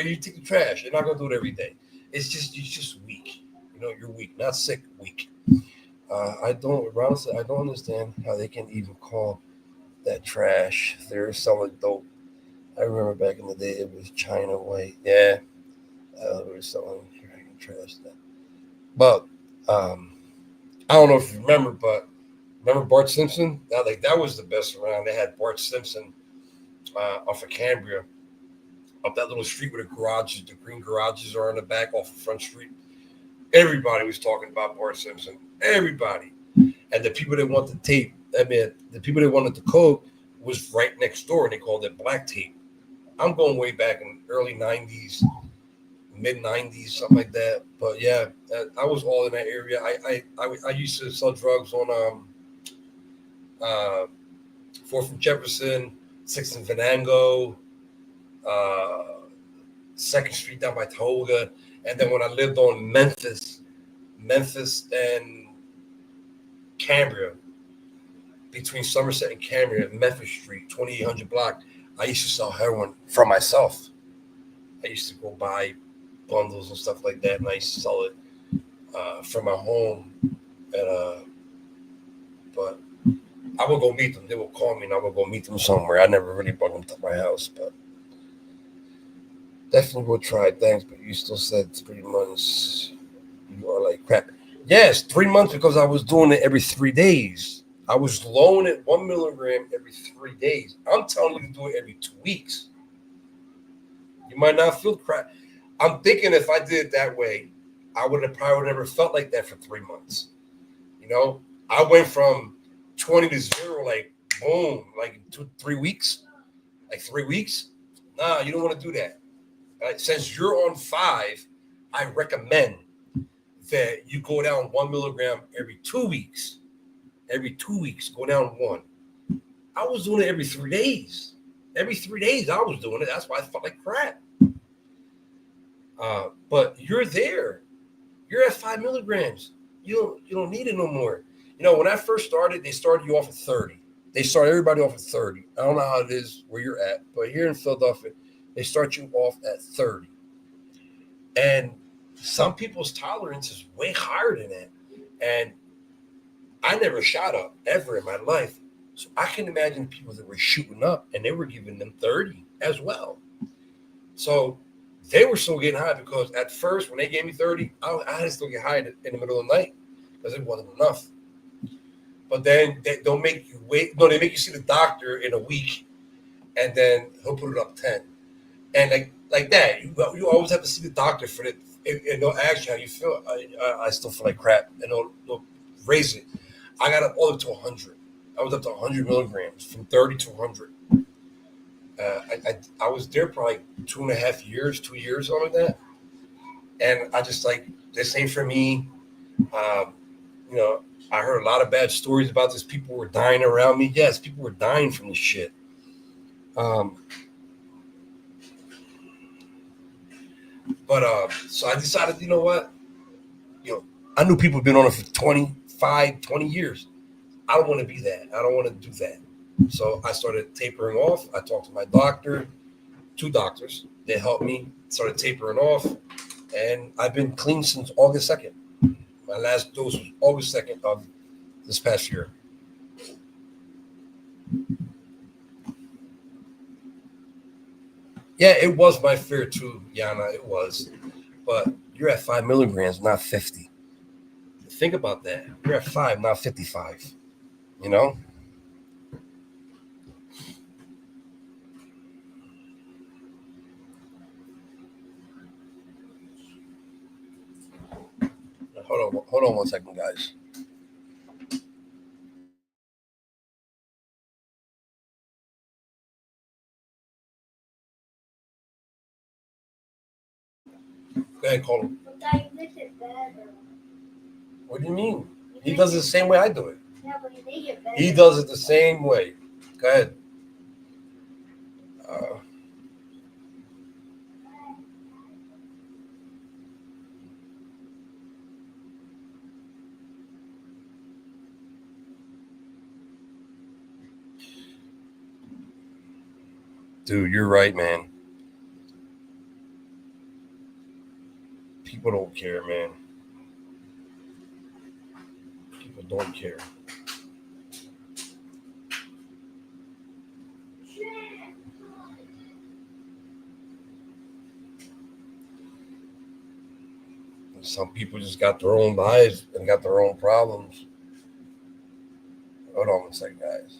you take the trash. You're not going to do it every day. You're just weak. You're weak, not sick, weak. Honestly, I don't understand how they can even call that trash. They're selling dope. I remember back in the day, it was China White. Yeah, we were selling trash. But I don't know if you remember, but remember Bart Simpson? That was the best around. They had Bart Simpson off of Cambria, up that little street where the green garages are in the back off of Front Street. Everybody was talking about Bart Simpson. Everybody. And the people that want the tape, the people that wanted the coke was right next door, and they called it black tape. I'm going way back in early 90s, mid 90s, something like that. But yeah, I was all in that area. I used to sell drugs on 4th and Jefferson, 6th and Venango, 2nd Street down by Tioga. And then when I lived on Memphis and Cambria, between Somerset and Cambria, Memphis Street, 2800 block, I used to sell heroin for myself. I used to go buy bundles and stuff like that, and I used to sell it from my home. But I would go meet them. They would call me, and I would go meet them somewhere. I never really brought them to my house, but definitely would try things. But you still said 3 months. You are like crap. Yes, 3 months because I was doing it every 3 days. I was low at 1 milligram every 3 days. I'm telling you to do it every 2 weeks. You might not feel crap. I'm thinking if I did it that way, I would have probably never felt like that for 3 months. I went from 20 to 0, like boom, like in 3 weeks, like 3 weeks. Nah, you don't want to do that. Since you're on 5, I recommend that you go down 1 milligram every 2 weeks. Every 2 weeks, go down 1. I was doing it every 3 days. Every 3 days, I was doing it. That's why I felt like crap. But you're there. You're at 5 milligrams. You don't need it no more. When I first started, they started you off at 30. They start everybody off at 30. I don't know how it is where you're at, but here in Philadelphia, they start you off at 30. And some people's tolerance is way higher than that. And I never shot up ever in my life. So I can imagine people that were shooting up and they were giving them 30 as well. So they were still getting high because at first when they gave me 30, I had to still get high in the middle of the night because it wasn't enough. But then they'll make you wait. No, they make you see the doctor in a week and then he'll put it up 10. And like that, you always have to see the doctor for it. And they'll ask you how you feel. I still feel like crap. And they'll raise it. I got up all the way to 100. I was up to 100 milligrams from 30 to 100. I was there probably 2.5 years, 2 years, something like that. And I just like, this ain't for me. I heard a lot of bad stories about this. People were dying around me. Yes, people were dying from this shit. So I decided, you know what? I knew people had been on it for 25, 20 years. I don't want to be that. I don't want to do that. So I started tapering off. I talked to my doctor. 2 doctors. They helped me, started tapering off, and I've been clean since August 2nd. My last dose was August 2nd of this past year. Yeah, it was my fear too, Yana. It was. But you're at 5 milligrams, not 50. Think about that. You're at 5, not 55. You know? Hold on 1 second, guys. Go ahead, call him. But that makes it better. What do you mean? He does it the same way I do it. Yeah, but you make it better. He does it the same way. Go ahead. Dude, you're right, man. People don't care, man. People don't care. Some people just got their own lives and got their own problems. Hold on 1 second, guys.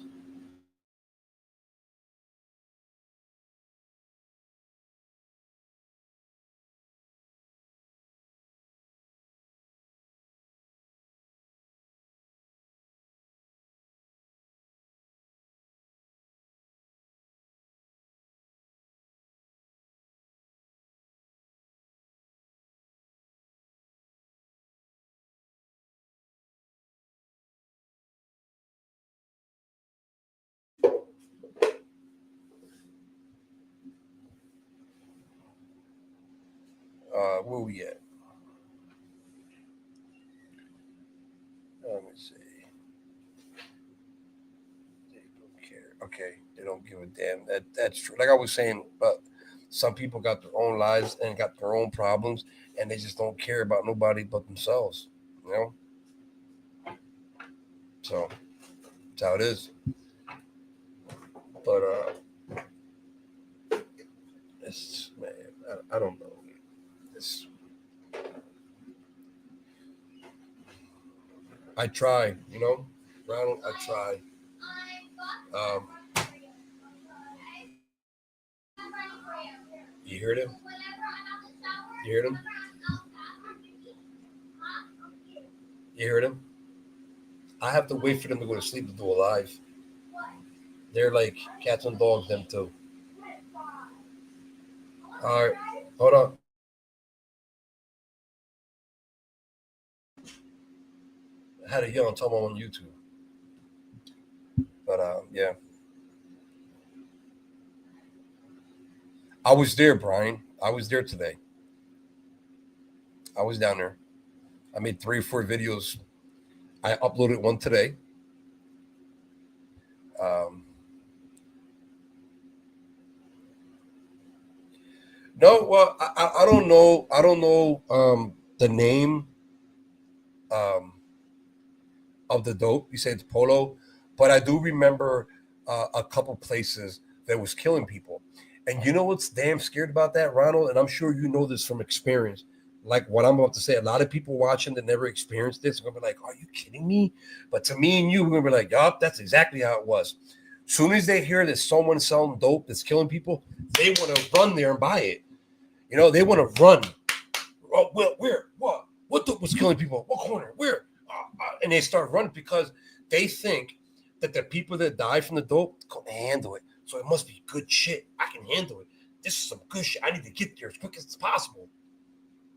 Where we at? Let me see. They don't care. Okay, they don't give a damn. That's true. Like I was saying, but some people got their own lives and got their own problems, and they just don't care about nobody but themselves. You know. So that's how it is. But it's man, I don't know. It's I try, you know, Ronald. I try. Um, you heard him? You heard him? You heard him? I have to wait for them to go to sleep to do a live. They're like cats and dogs, them too. All right, hold on. I had a yell and tell them on YouTube. But yeah, I was there, Brian. I was there today. I was down there. I made 3 or 4 videos. I uploaded one today. No, well, I don't know. I don't know the name of the dope. You say it's Polo, but I do remember a couple places that was killing people. And you know what's damn scared about that, Ronald? And I'm sure you know this from experience. Like what I'm about to say, a lot of people watching that never experienced this are gonna be like, "Are you kidding me?" But to me and you, we're gonna be like, "Yup, that's exactly how it was." Soon as they hear that someone's selling dope that's killing people, they want to run there and buy it. You know, they want to run. Oh, well, where? What? What dope was killing people? What corner? Where? And they start running because they think that the people that die from the dope can handle it. So it must be good shit. I can handle it. This is some good shit. I need to get there as quick as possible.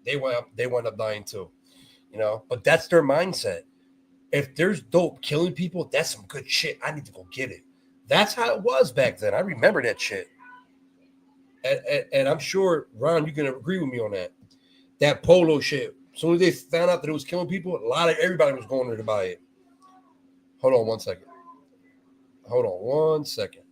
They wind up dying too, you know. But that's their mindset. If there's dope killing people, that's some good shit. I need to go get it. That's how it was back then. I remember that shit. And I'm sure, Ron, you can agree with me on that. That Polo shit. As soon as they found out that it was killing people, everybody was going there to buy it. Hold on 1 second. Hold on 1 second.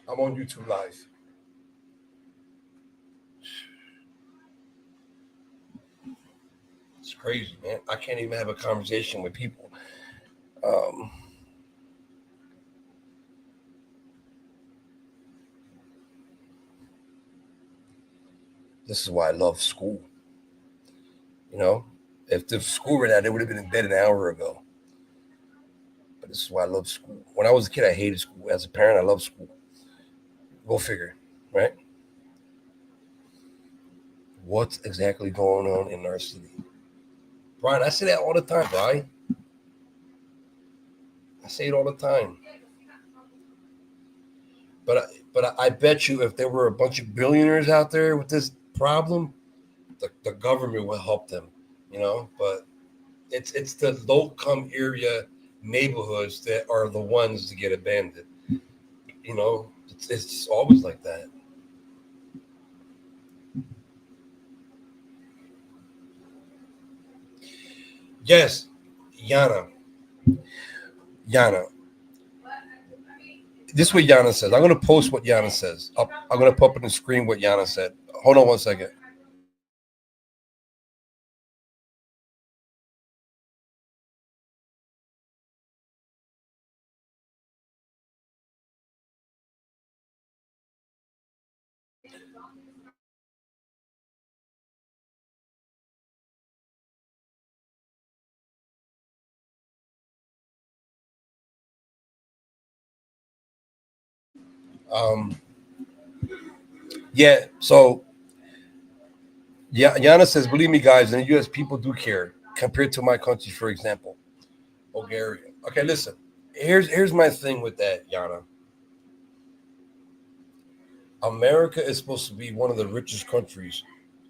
I'm on YouTube Live. It's crazy, man. I can't even have a conversation with people. Um, this is why I love school. You know, if the school ran out, they would have been in bed an hour ago. But this is why I love school. When I was a kid, I hated school. As a parent, I love school. Go figure, right? What's exactly going on in our city? Brian, I say that all the time, Brian. I say it all the time. But I bet you if there were a bunch of billionaires out there with this problem, the government will help them, you know. But it's the low-income area neighborhoods that are the ones to get abandoned. You know, it's always like that. Yes, Yana. This is what Yana says. I'm going to post what Yana says. I'm going to put up on the screen what Yana said. Hold on one second. Um, yeah, so Yana says, believe me, guys, in the U.S., people do care compared to my country, for example, Bulgaria. Okay, listen. Here's my thing with that, Yana. America is supposed to be one of the richest countries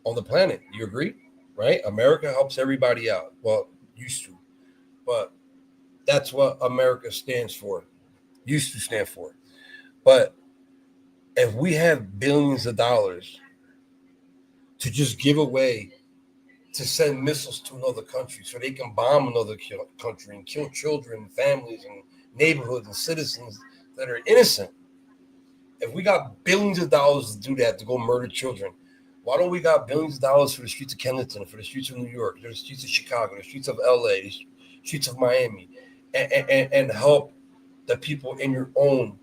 on the planet. You agree? Right? America helps everybody out. Well, used to. But that's what America stands for. Used to stand for. But if we have billions of dollars to just give away to send missiles to another country so they can bomb another country and kill children, families, and neighborhoods and citizens that are innocent. If we got billions of dollars to do that, to go murder children, why don't we got billions of dollars for the streets of Kensington, for the streets of New York, for the streets of Chicago, the streets of LA, the streets of Miami, and help the people in your own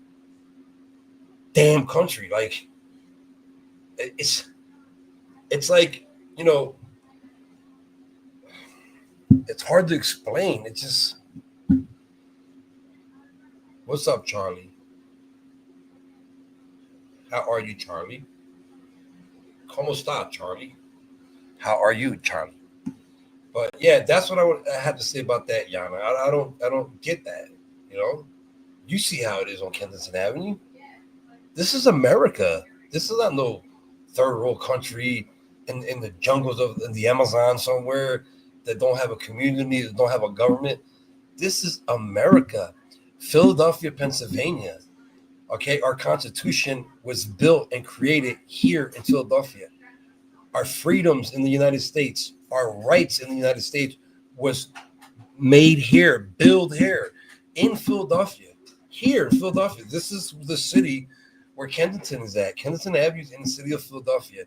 damn country? Like, it's like, you know, it's hard to explain. It's just, what's up, Charlie? How are you, Charlie? ¿Cómo está, Charlie? How are you, Charlie? But yeah, that's what I had to say about that, Yana. I don't get that. You know, you see how it is on Kensington Avenue. This is America. This is not no third world country in the jungles of in the Amazon somewhere that don't have a community, that don't have a government. This is America, Philadelphia, Pennsylvania. Okay, our Constitution was built and created here in Philadelphia. Our freedoms in the United States, our rights in the United States was made here, built here in Philadelphia. Here in Philadelphia. This is the city where Kensington is at. Kensington Avenue is in the city of Philadelphia.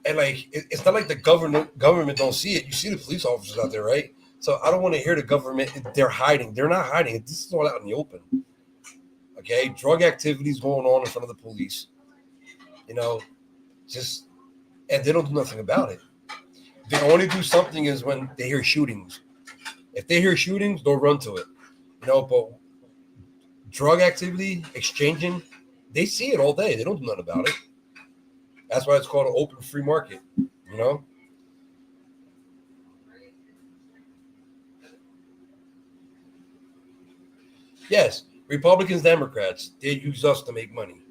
And like, it's not like the government don't see it. You see the police officers out there, right? So I don't want to hear the government. They're hiding. They're not hiding. This is all out in the open. Okay, drug activities going on in front of the police. You know, just, and they don't do nothing about it. They only do something is when they hear shootings. If they hear shootings, they'll run to it. You know, but drug activity, exchanging, they see it all day. They don't do nothing about it. That's why it's called an open free market. You know. Yes, Republicans, Democrats, they use us to make money.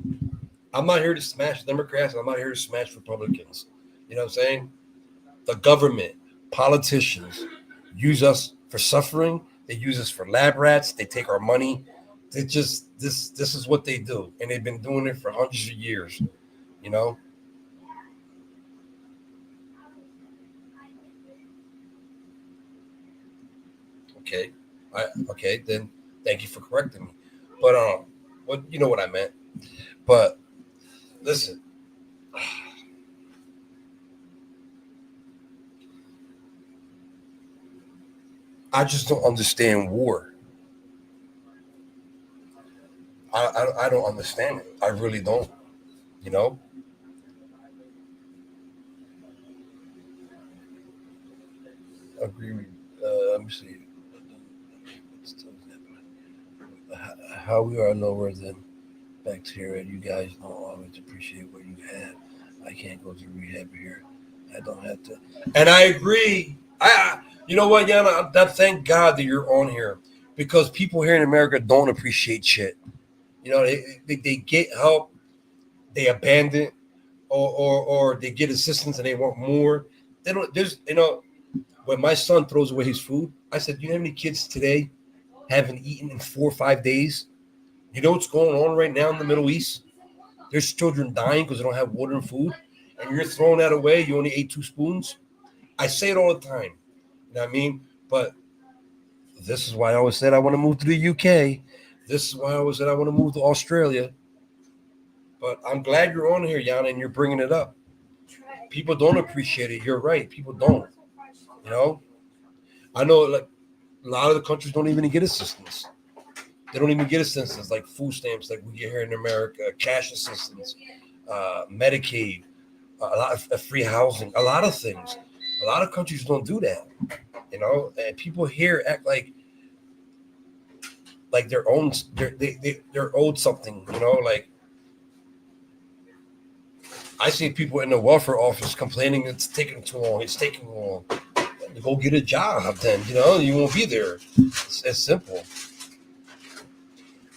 I'm not here to smash Democrats. I'm not here to smash Republicans. You know what I'm saying? The government, politicians use us for suffering. They use us for lab rats. They take our money. They just, this is what they do. And they've been doing it for hundreds of years, you know? Okay. Okay, then thank you for correcting me. But what you know what I meant. But listen, I just don't understand war. I don't understand it. I really don't. You know, agree with. Let me see. How we are lower than bacteria. You guys don't always appreciate what you have. I can't go to rehab here. I don't have to. And I agree. You know what, Yana? Thank God that you're on here because people here in America don't appreciate shit. You know, they get help, they abandon, or they get assistance and they want more. They don't. There's when my son throws away his food, I said, you know how many kids today haven't eaten in 4 or 5 days? You know what's going on right now in the Middle East? There's children dying because they don't have water and food, and you're throwing that away. You only ate 2 spoons. I say it all the time. You know what I mean? But this is why I always said I want to move to the UK. This is why I always said I want to move to Australia. But I'm glad you're on here, Yana, and you're bringing it up. People don't appreciate it. You're right. People don't. You know, I know like a lot of the countries don't even get assistance. They don't even get assistance like food stamps, like we get here in America, cash assistance, Medicaid, a lot of free housing, a lot of things. A lot of countries don't do that, and people here act like they're owed something, like I see people in the welfare office complaining it's taking too long. It's taking long. Go get a job, then you won't be there. It's simple.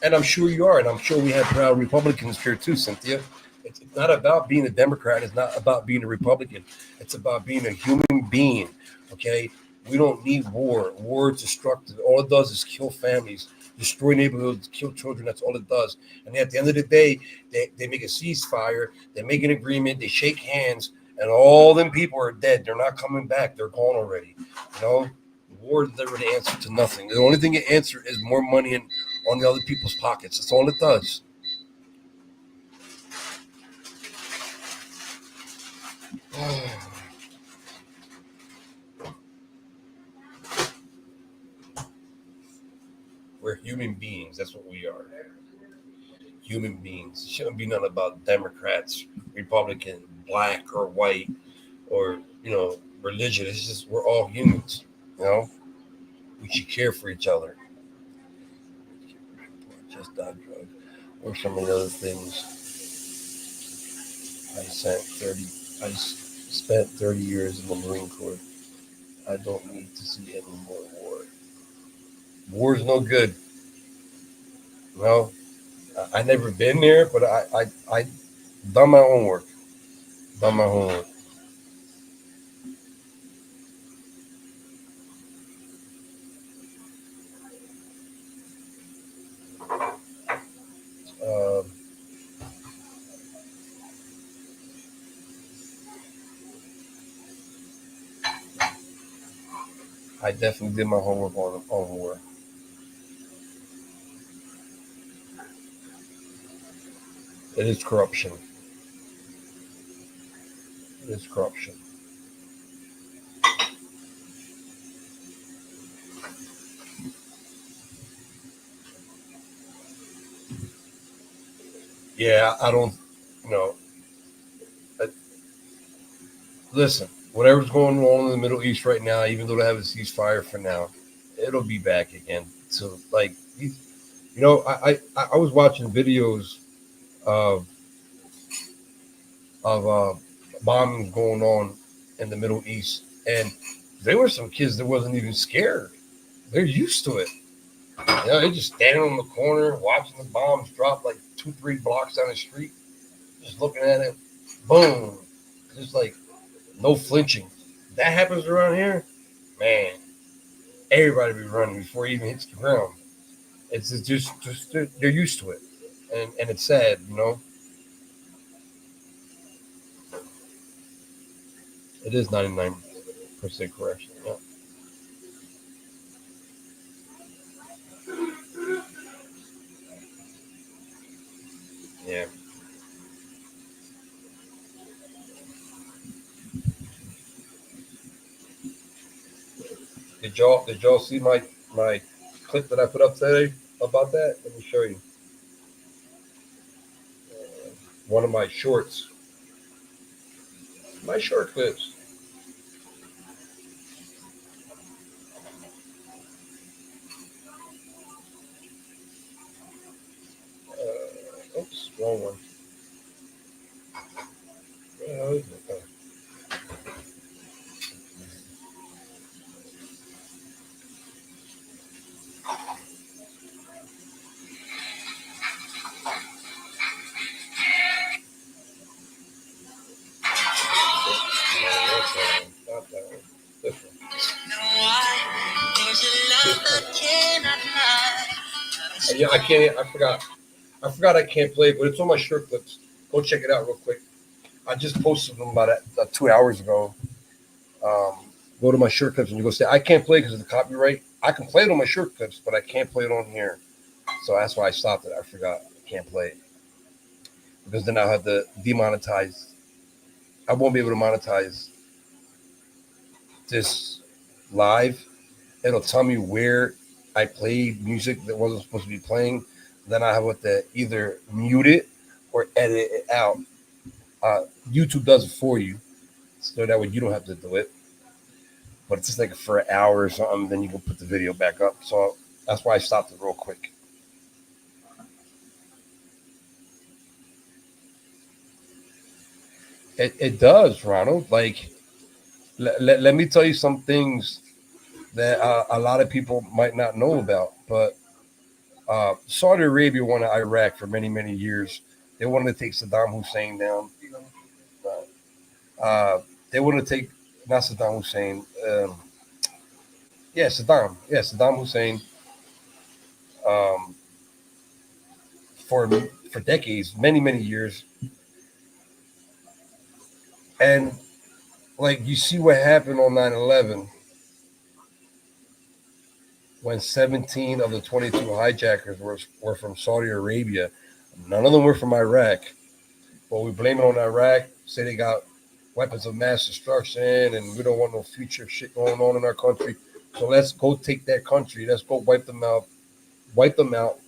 And I'm sure you are, and I'm sure we have proud Republicans here too, Cynthia. It's not about being a Democrat. It's not about being a Republican. It's about being a human being. Okay, we don't need war. War is destructive. All it does is kill families, destroy neighborhoods, kill children. That's all it does. And at the end of the day, they make a ceasefire. They make an agreement. They shake hands, and all them people are dead. They're not coming back. They're gone already. War is never the answer to nothing. The only thing it answers is more money on the other people's pockets. That's all it does. We're human beings. That's what we are. Human beings. It shouldn't be nothing about Democrats, Republican, black or white, or religion. It's just we're all humans. We should care for each other. Just that drug. Or some of the other things. I spent 30 years in the Marine Corps. I don't need to see any more war. War is no good. Well, I never been there, but I done my own work. Done my homework. I definitely did my homework on war. It is corruption. It is corruption. Yeah, I don't, you know, uh, listen, whatever's going on in the Middle East right now, even though they have a ceasefire for now, it'll be back again. So, like, I was watching videos of of bombings going on in the Middle East, and there were some kids that wasn't even scared. They're used to it. They're just standing on the corner watching the bombs drop like 2, 3 blocks down the street, just looking at it. Boom, just like no flinching. That happens around here, man. Everybody be running before it even hits the ground. It's just they're used to it, and it's sad. It is 99% correction. Yeah. Did y'all see my clip that I put up today about that? Let me show you. One of my shorts. My short clips. Oops, wrong one. Where the hell is it? Oh. Not that one. This one. Yeah, I can't. I forgot I can't play it, but it's on my shirt clips. Go check it out real quick. I just posted them about 2 hours ago. Go to my shirt clips and you go say I can't play because of the copyright. I can play it on my shirt clips, but I can't play it on here. So that's why I stopped it. I forgot I can't play it because then I'll have to demonetize. I won't be able to monetize this live. It'll tell me where I played music that wasn't supposed to be playing. Then I have to either mute it or edit it out. YouTube does it for you, so that way you don't have to do it. But it's just like for an hour or something, then you can put the video back up. So that's why I stopped it real quick. It does, Ronald. Like, let me tell you some things that a lot of people might not know about. But Saudi Arabia wanted Iraq for many, many years. They wanted to take Saddam Hussein down. They wanted to take, not Saddam Hussein. Saddam Hussein. For decades, many, many years. And like you see what happened on 9/11 when 17 of the 22 hijackers were from Saudi Arabia. None of them were from Iraq. But we blame it on Iraq, say they got weapons of mass destruction and we don't want no future shit going on in our country. So let's go take that country. Let's go wipe them out,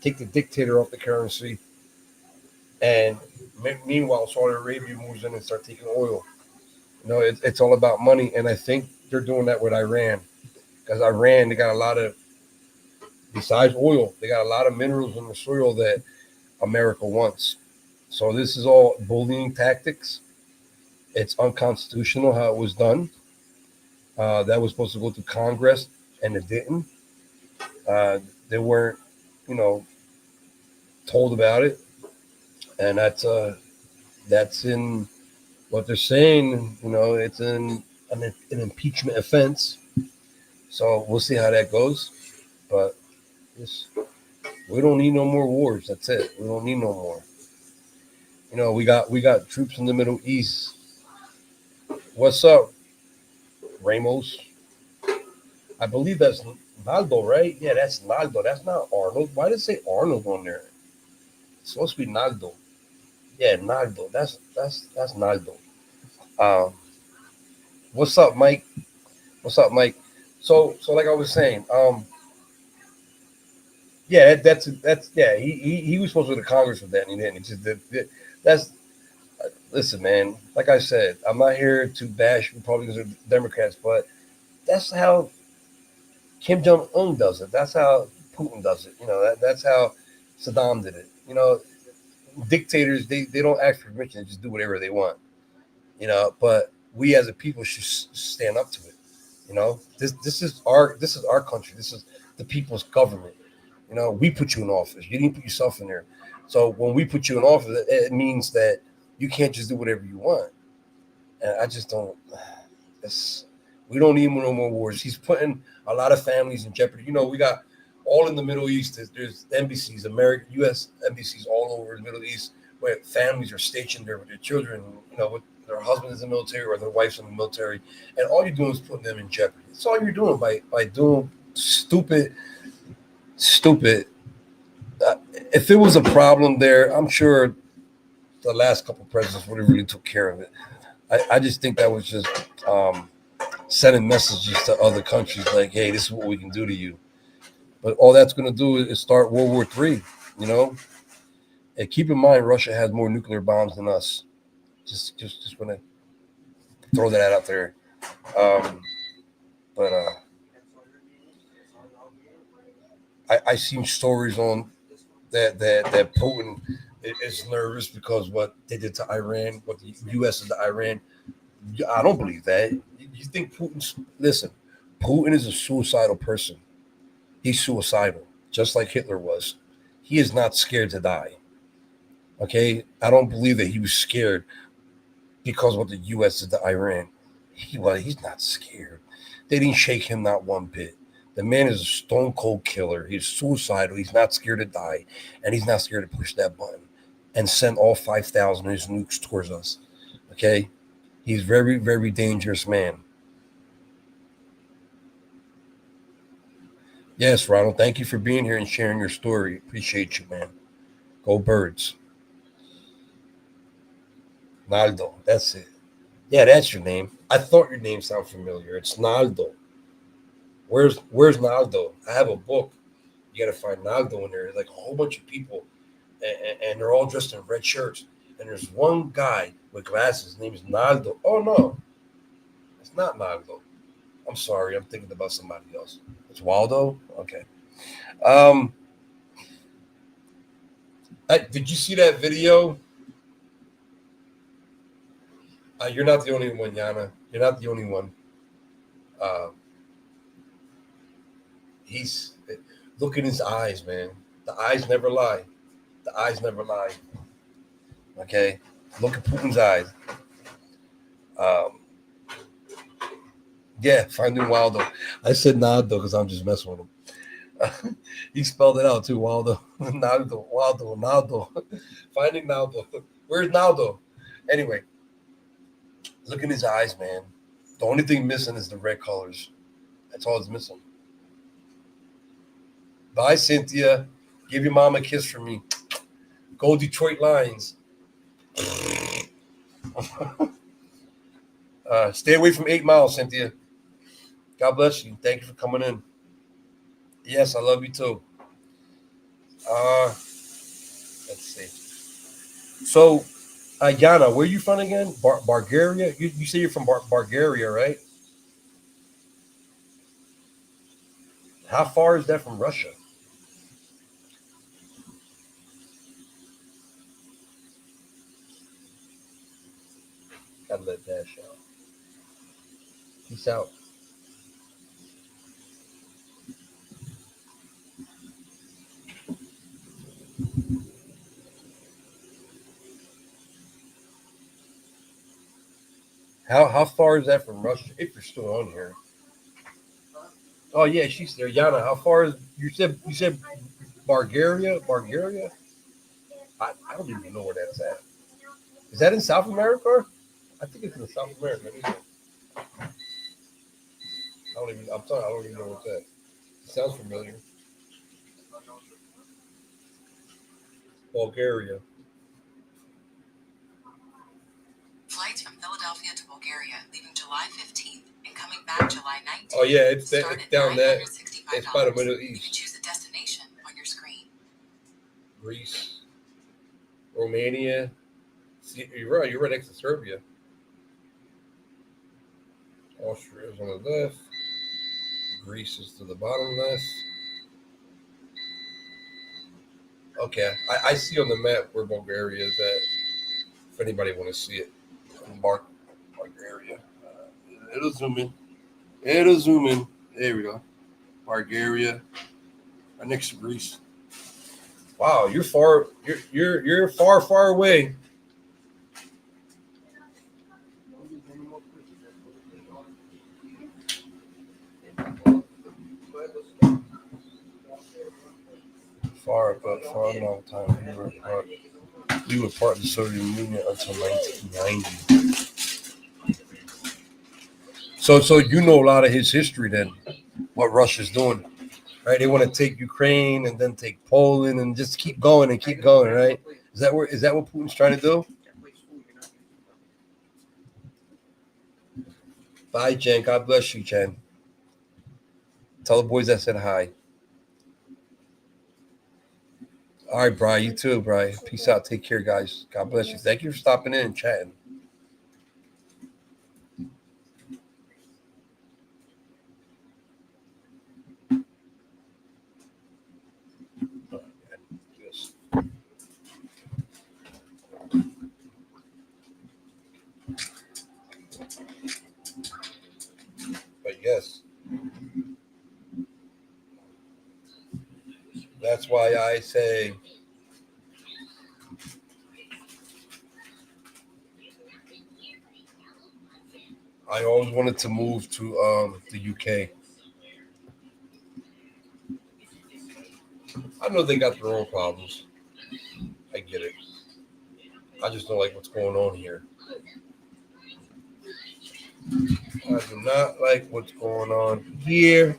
take the dictator off the currency. And meanwhile, Saudi Arabia moves in and start taking oil. You know, it's all about money. And I think they're doing that with Iran. Because Iran, they got a lot of, besides oil, they got a lot of minerals in the soil that America wants. So this is all bullying tactics. It's unconstitutional how it was done. That was supposed to go to Congress, and it didn't. They weren't, told about it. And that's in what they're saying. It's in an impeachment offense. So we'll see how that goes. But we don't need no more wars. That's it. We don't need no more. We got troops in the Middle East. What's up, Ramos? I believe that's Naldo, right? Yeah, that's Naldo. That's not Arnold. Why did it say Arnold on there? It's supposed to be Naldo. Yeah, Naldo. That's Naldo. What's up, Mike? So like I was saying, yeah, that's he was supposed to go to Congress with that, and he didn't. He just did. That's listen, man. Like I said, I'm not here to bash Republicans or Democrats, but that's how Kim Jong-un does it. That's how Putin does it. That's how Saddam did it. Dictators, they don't ask for permission; they just do whatever they want. But we as a people should stand up to it. This is our country. This is the people's government. We put you in office. You didn't put yourself in there. So when we put you in office, it means that you can't just do whatever you want. And I just don't. We don't need no more wars. He's putting a lot of families in jeopardy. We got all in the Middle East. There's embassies, U.S. embassies all over the Middle East where families are stationed there with their children, with their husbands in the military or their wives in the military. And all you're doing is putting them in jeopardy. That's all you're doing by doing stupid. If it was a problem there, I'm sure the last couple of presidents would have really took care of it. I just think that was just sending messages to other countries like, hey, this is what we can do to you. But all that's going to do is start World War III, you know? And keep in mind, Russia has more nuclear bombs than us. Just want to throw that out there. But I seen stories on that Putin is nervous because what they did to Iran, what the U.S. did to Iran. I don't believe that. You think listen, Putin is a suicidal person. He's suicidal, just like Hitler was. He is not scared to die. Okay? I don't believe that he was scared because what the U.S. did to Iran. He's not scared. They didn't shake him not one bit. The man is a stone cold killer. He's suicidal. He's not scared to die. And he's not scared to push that button and send all 5,000 of his nukes towards us. Okay? He's very, very dangerous man. Yes, Ronald, thank you for being here and sharing your story. Appreciate you, man. Go Birds. Naldo, that's it. Yeah, that's your name. I thought your name sounded familiar. It's Naldo. Where's Naldo? I have a book. You got to find Naldo in there. There's like a whole bunch of people, and they're all dressed in red shirts. And there's one guy with glasses. His name is Naldo. Oh, no. It's not Naldo. I'm sorry. I'm thinking about somebody else. It's Waldo? Okay. Did you see that video? You're not the only one, Yana. You're not the only one. He's look in his eyes, man. The eyes never lie. The eyes never lie. Okay, look at Putin's eyes. Yeah, finding Waldo. I said Naldo because I'm just messing with him. He spelled it out too, Waldo. Naldo. Finding Naldo. Where's Naldo? Anyway, look in his eyes, man. The only thing missing is the red colors. That's all it's missing. Bye, Cynthia. Give your mom a kiss from me. Go Detroit Lions. Stay away from 8 Mile, Cynthia. God bless you. Thank you for coming in. Yes, I love you too. Let's see. So, Yana, where are you from again? Bulgaria? You say you're from Bulgaria, right? How far is that from Russia? Gotta let Dash out. Peace out. How far is that from Russia? If you're still on here. Oh yeah, she's there. Yana, how far is you said Bulgaria? Bulgaria? I don't even know where that's at. Is that in South America? I think it's in South America. I don't even know what's that. It sounds familiar. Bulgaria. Flights from Philadelphia to Bulgaria leaving July 15th and coming back July 19th. Oh yeah, it's down there. It's by the Middle East. You can choose a destination on your screen. Greece, Romania. See, you're right. You're right next to Serbia. Austria is on the left. Greece is to the bottom left. Okay, I see on the map where Bulgaria is at. If anybody want to see it, Bulgaria. It'll zoom in. There we go. Bulgaria, right next to Greece. Wow, you're far. You're far away. Far long time. We were part of the Soviet Union until 1990. So you know a lot of his history then, what Russia's doing, right? They want to take Ukraine and then take Poland and just keep going, right? Is that what Putin's trying to do? Bye, Jen. God bless you, Jen. Tell the boys I said hi. All right, Brian. You too, Brian. Peace out. Take care, guys. God bless you. Thank you for stopping in and chatting. Yes. But yes, that's why I say I always wanted to move to the UK. I know they got their own problems. I get it. I just don't like what's going on here. I do not like what's going on here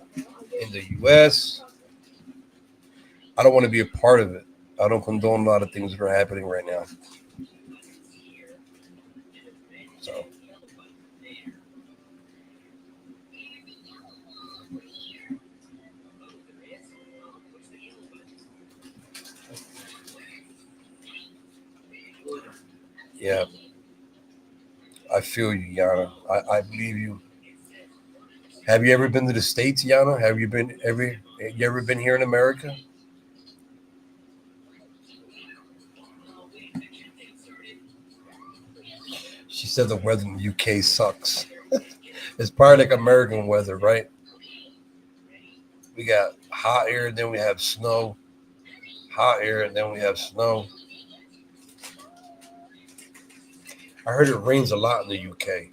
in the US. I don't want to be a part of it. I don't condone a lot of things that are happening right now. So yeah, I feel you, Yana. I believe you. Have you ever been to the States, Yana? Have you ever been here in America? She said the weather in the UK sucks. It's probably like American weather, right? We got hot air, then we have snow. Hot air, and then we have snow. I heard it rains a lot in the UK.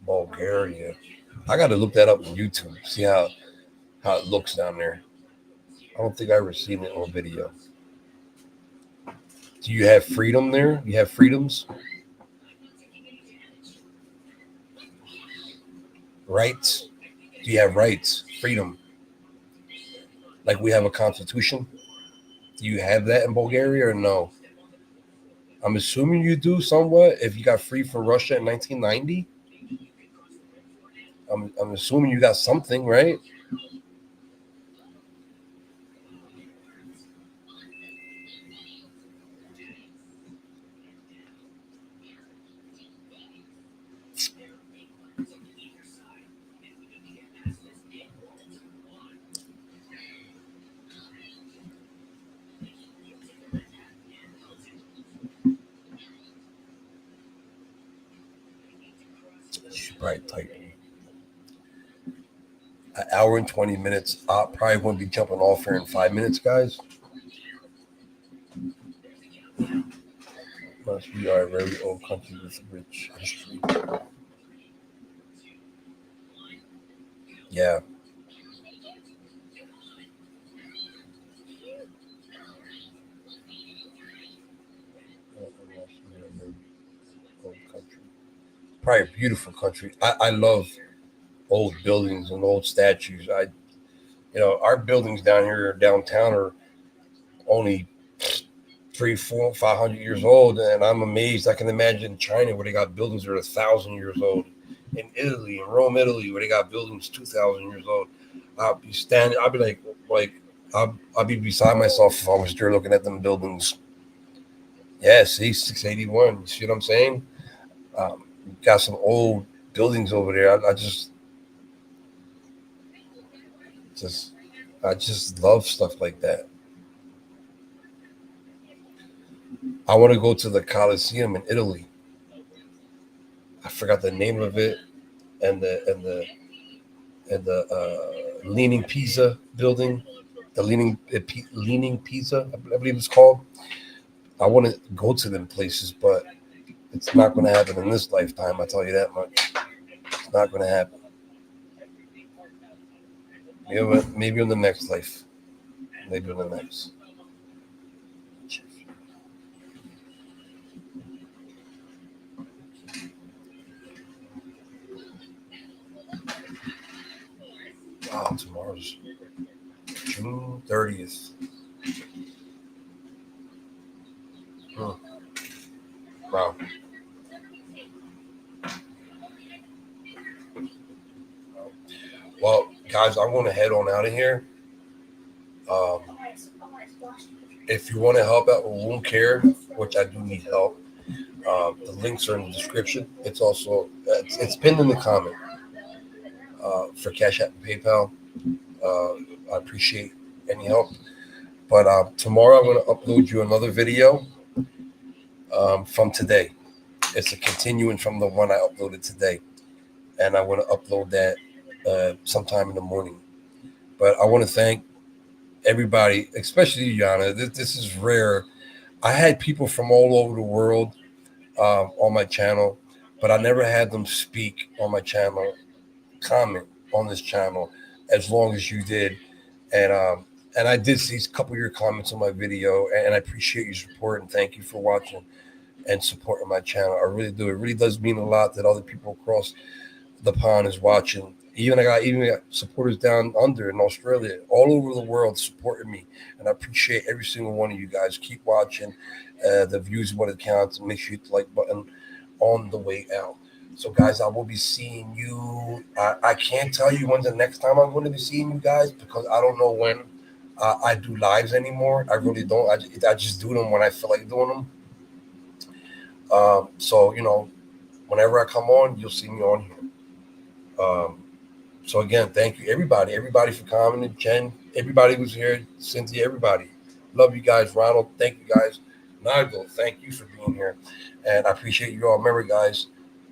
Bulgaria. I got to look that up on YouTube. See how it looks down there. I don't think I ever seen it on video. Do you have freedom there? You have freedoms, rights. Do you have rights, freedom? Like we have a constitution. Do you have that in Bulgaria or no? I'm assuming you do somewhat. If you got free from Russia in 1990, I'm assuming you got something, right? Should probably type an hour and 20 minutes. I probably won't be jumping off here in 5 minutes, guys. Plus, we are a very old country with rich history. Yeah. Old country. Probably a beautiful country. I love old buildings and old statues. Our buildings down here downtown are only 300, 400, 500 years old, and I'm amazed. I can imagine China where they got buildings that are 1,000 years old. In Italy, in Rome, Italy, where they got buildings 2,000 years old. I'll be standing. I'll be I'll be beside myself if I was there looking at them buildings. Yeah, see, 681. You see what I'm saying? Got some old buildings over there. Just I just love stuff like that. I want to go to the Colosseum in Italy. I forgot the name of it, and the Leaning Pisa building, the Leaning Pisa, I believe it's called. I want to go to them places, but it's not going to happen in this lifetime. I tell you that much. It's not going to happen. Maybe in the next life. Maybe in the next. tomorrow's June 30th. Wow. Well, guys, I'm going to head on out of here. If you want to help out with wound care, which I do need help, the links are in the description. It's also it's pinned in the comment for Cash App and PayPal. I appreciate any help. But tomorrow I'm going to upload you another video from today. It's a continuing from the one I uploaded today, and I want to upload that sometime in the morning. But I want to thank everybody, especially you, Yana. This is rare. I had people from all over the world on my channel, but I never had them speak on my channel, comment on this channel as long as you did. And I did see a couple of your comments on my video, and I appreciate your support, and thank you for watching and supporting my channel. I really do. It really does mean a lot that other people across the pond is watching. Even I got supporters down under in Australia, all over the world supporting me, and I appreciate every single one of you guys. Keep watching. The views what it counts, and make sure you hit the like button on the way out. So, guys, I will be seeing you. I can't tell you when the next time I'm going to be seeing you guys, because I don't know when I do lives anymore. I really don't. I just do them when I feel like doing them. So, you know, whenever I come on, you'll see me on here. So again, thank you, everybody for commenting. Jen, everybody who's here, Cynthia, everybody. Love you guys. Ronald, thank you guys. Nigel, thank you for being here. And I appreciate you all. Remember, guys,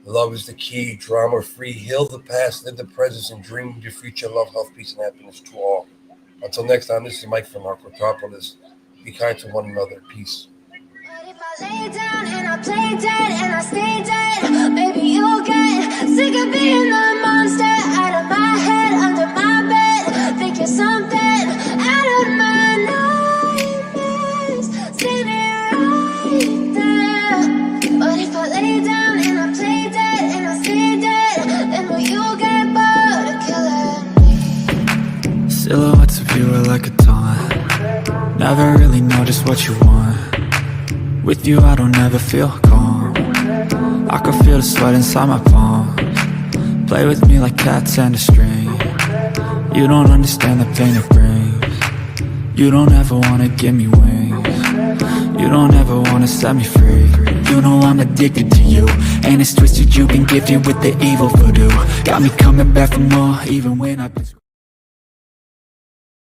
love is the key. Drama-free. Heal the past, live the present, and dream your future. Love, health, peace, and happiness to all. Until next time, this is Mike from Narcotropolis. Be kind to one another. Peace. But if I lay down and I play dead and I stay dead, maybe you'll get sick of being the monster out of my head, under my bed. Think you're something out of my nightmares, standing right there. But if I lay down and I play dead and I stay dead, then will you get bored of killing me? Silhouettes of you are like a taunt. Never really know just what you want. With you I don't ever feel calm. I can feel the sweat inside my palms. Play with me like cats and a string. You don't understand the pain it brings. You don't ever wanna give me wings. You don't ever wanna set me free. You know I'm addicted to you, and it's twisted, you've been gifted with the evil voodoo. Got me coming back for more, even when I've been